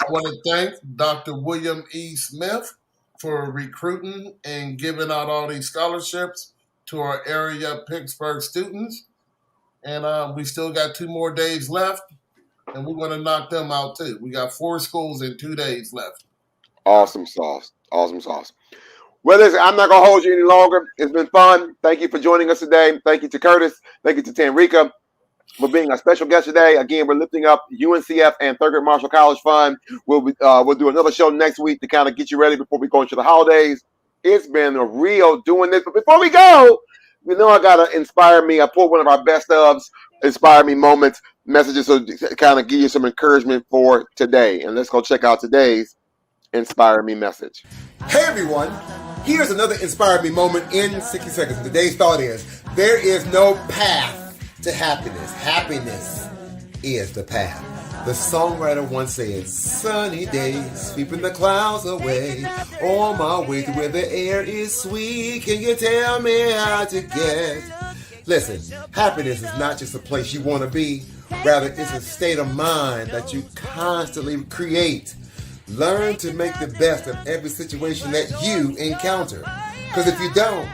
want to thank Dr. William E. Smith for recruiting and giving out all these scholarships to our area Pittsburgh students. And we still got 2 more days left, and we're going to knock them out too. We got 4 schools and 2 days left. Awesome sauce. Awesome sauce. Well, listen, I'm not going to hold you any longer. It's been fun. Thank you for joining us today. Thank you to Curtis. Thank you to Henrique for being our special guest today. Again, we're lifting up UNCF and Thurgood Marshall College Fund. We'll do another show next week to kind of get you ready before we go into the holidays. It's been a real doing this. But before we go, you know I got to inspire me. I pulled one of our best ofs, inspire me moments, messages to kind of give you some encouragement for today. And let's go check out today's Inspire Me message. Hey everyone, here's another Inspire Me moment in 60 seconds. Today's thought is, there is no path to happiness. Happiness is the path. The songwriter once said, sunny days, sweeping the clouds away, on my way to where the air is sweet. Can you tell me how to get? Listen, happiness is not just a place you want to be. Rather, it's a state of mind that you constantly create. Learn to make the best of every situation that you encounter. Because if you don't,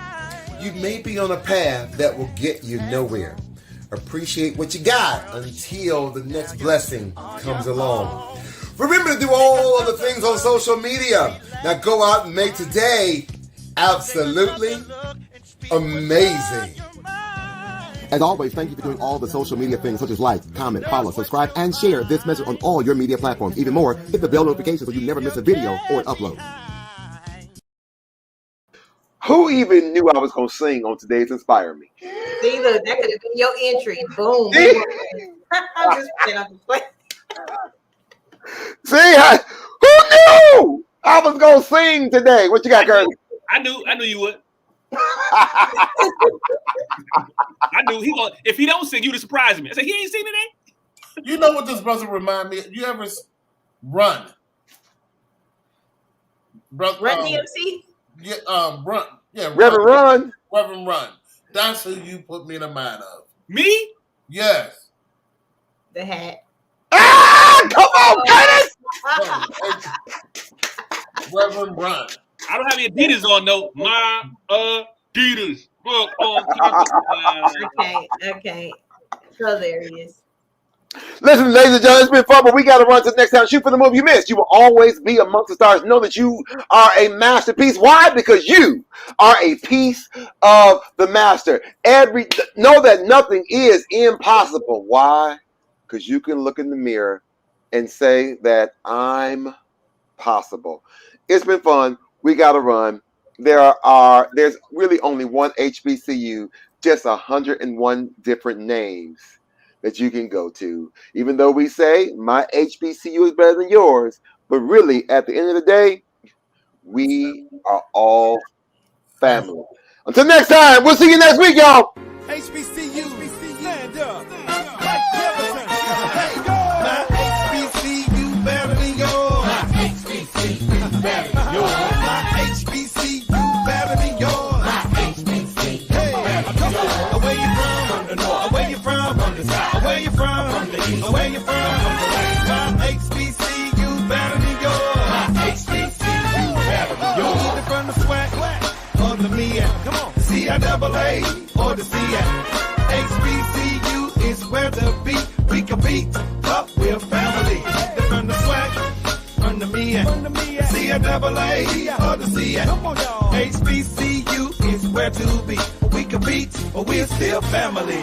you may be on a path that will get you nowhere. Appreciate what you got until the next blessing comes along. Remember to do all of the things on social media. Now go out and make today absolutely amazing. As always, thank you for doing all the social media things such as like, comment, follow, subscribe, and share this message on all your media platforms. Even more, hit the bell notification so you never miss a video or an upload. Who even knew I was going to sing on today's Inspire Me? See, look, that could have been your entry. Boom. I'm just playing off the play. See, who knew I was going to sing today? What you got, Curtis? I knew you would. I knew he gonna. If he don't sing, you'd surprise me. I said he ain't seen today. You know what this brother remind me? You ever run? Run DMC? Yeah, run. Yeah, Reverend Run. That's who you put me in the mind of. Me? Yes. The hat. Ah, come on, Curtis! Reverend Run. I don't have any Adidas on though. My Adidas. Okay. Hilarious. Listen, ladies and gentlemen, it's been fun, but we got to run to the next time. Shoot for the movie you missed. You will always be amongst the stars. Know that you are a masterpiece. Why? Because you are a piece of the master. Know that nothing is impossible. Why? Because you can look in the mirror and say that I'm possible. It's been fun. We got to run. There's really only one HBCU, just 101 different names that you can go to. Even though we say my HBCU is better than yours, but really at the end of the day, we are all family. Until next time, we'll see you next week, y'all. HBCU, stand up. Like Jefferson. Let's go. My HBCU better than yours. My HBCU better than yours. My HBCU better than yours. My HBCU better than yours. Where you from? From the north. Where you from? From the south. Where you from? From the east. Where you from? From the west. My HBCU better than yours. My HBCU better than yours. Either from the SWAC or the MEAC. Come on. CIAA or the CIAC. HBCU is where to be. We compete, but we're family. From the SWAC, from the MEAC, CIAA or the CIAC. Come on, y'all. HBCU is where to be. We compete, but we're still family.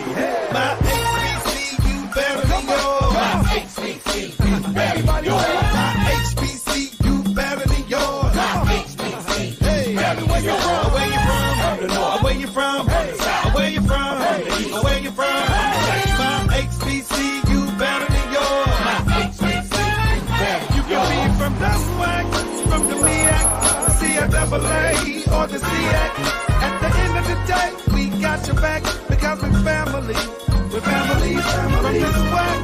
My HBCU better than yours. My HBCU better than yours. My HBCU better than yours. My HBCU better than yours. Where you from? From the north. Where you from? From the south. Where you from? From the east. Where you from? My HBCU better than yours. My HBCU better than yours. You can be from the SWAC, from the MEAC, the CIAA, or the CIAC. At the end of the day, we got your back because we're family. We're family. From the SWAC,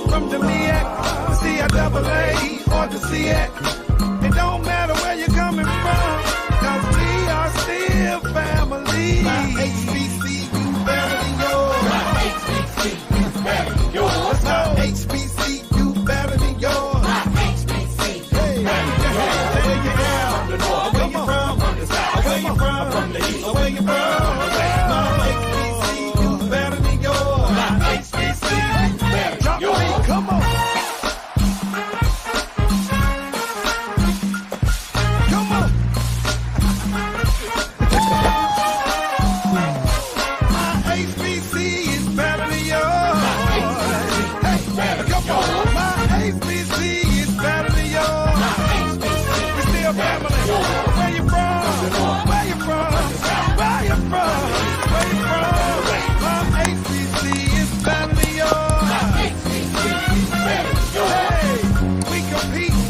from the MEAC, the CIAA, or the CIAC. It don't matter where you're coming from, because we are still family. My HBCU better than yours. My HBCU better than yours. My HBCU better than yours. My HBCU better than yours. Where you from? From the north. Where you from? From the south. Where you from? From the east. Where you from? My HBCU better than yours. My HBCU better than yours. Come on.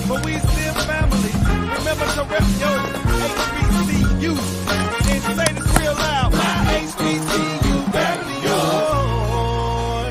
But we still family. Remember to rep your HBCU.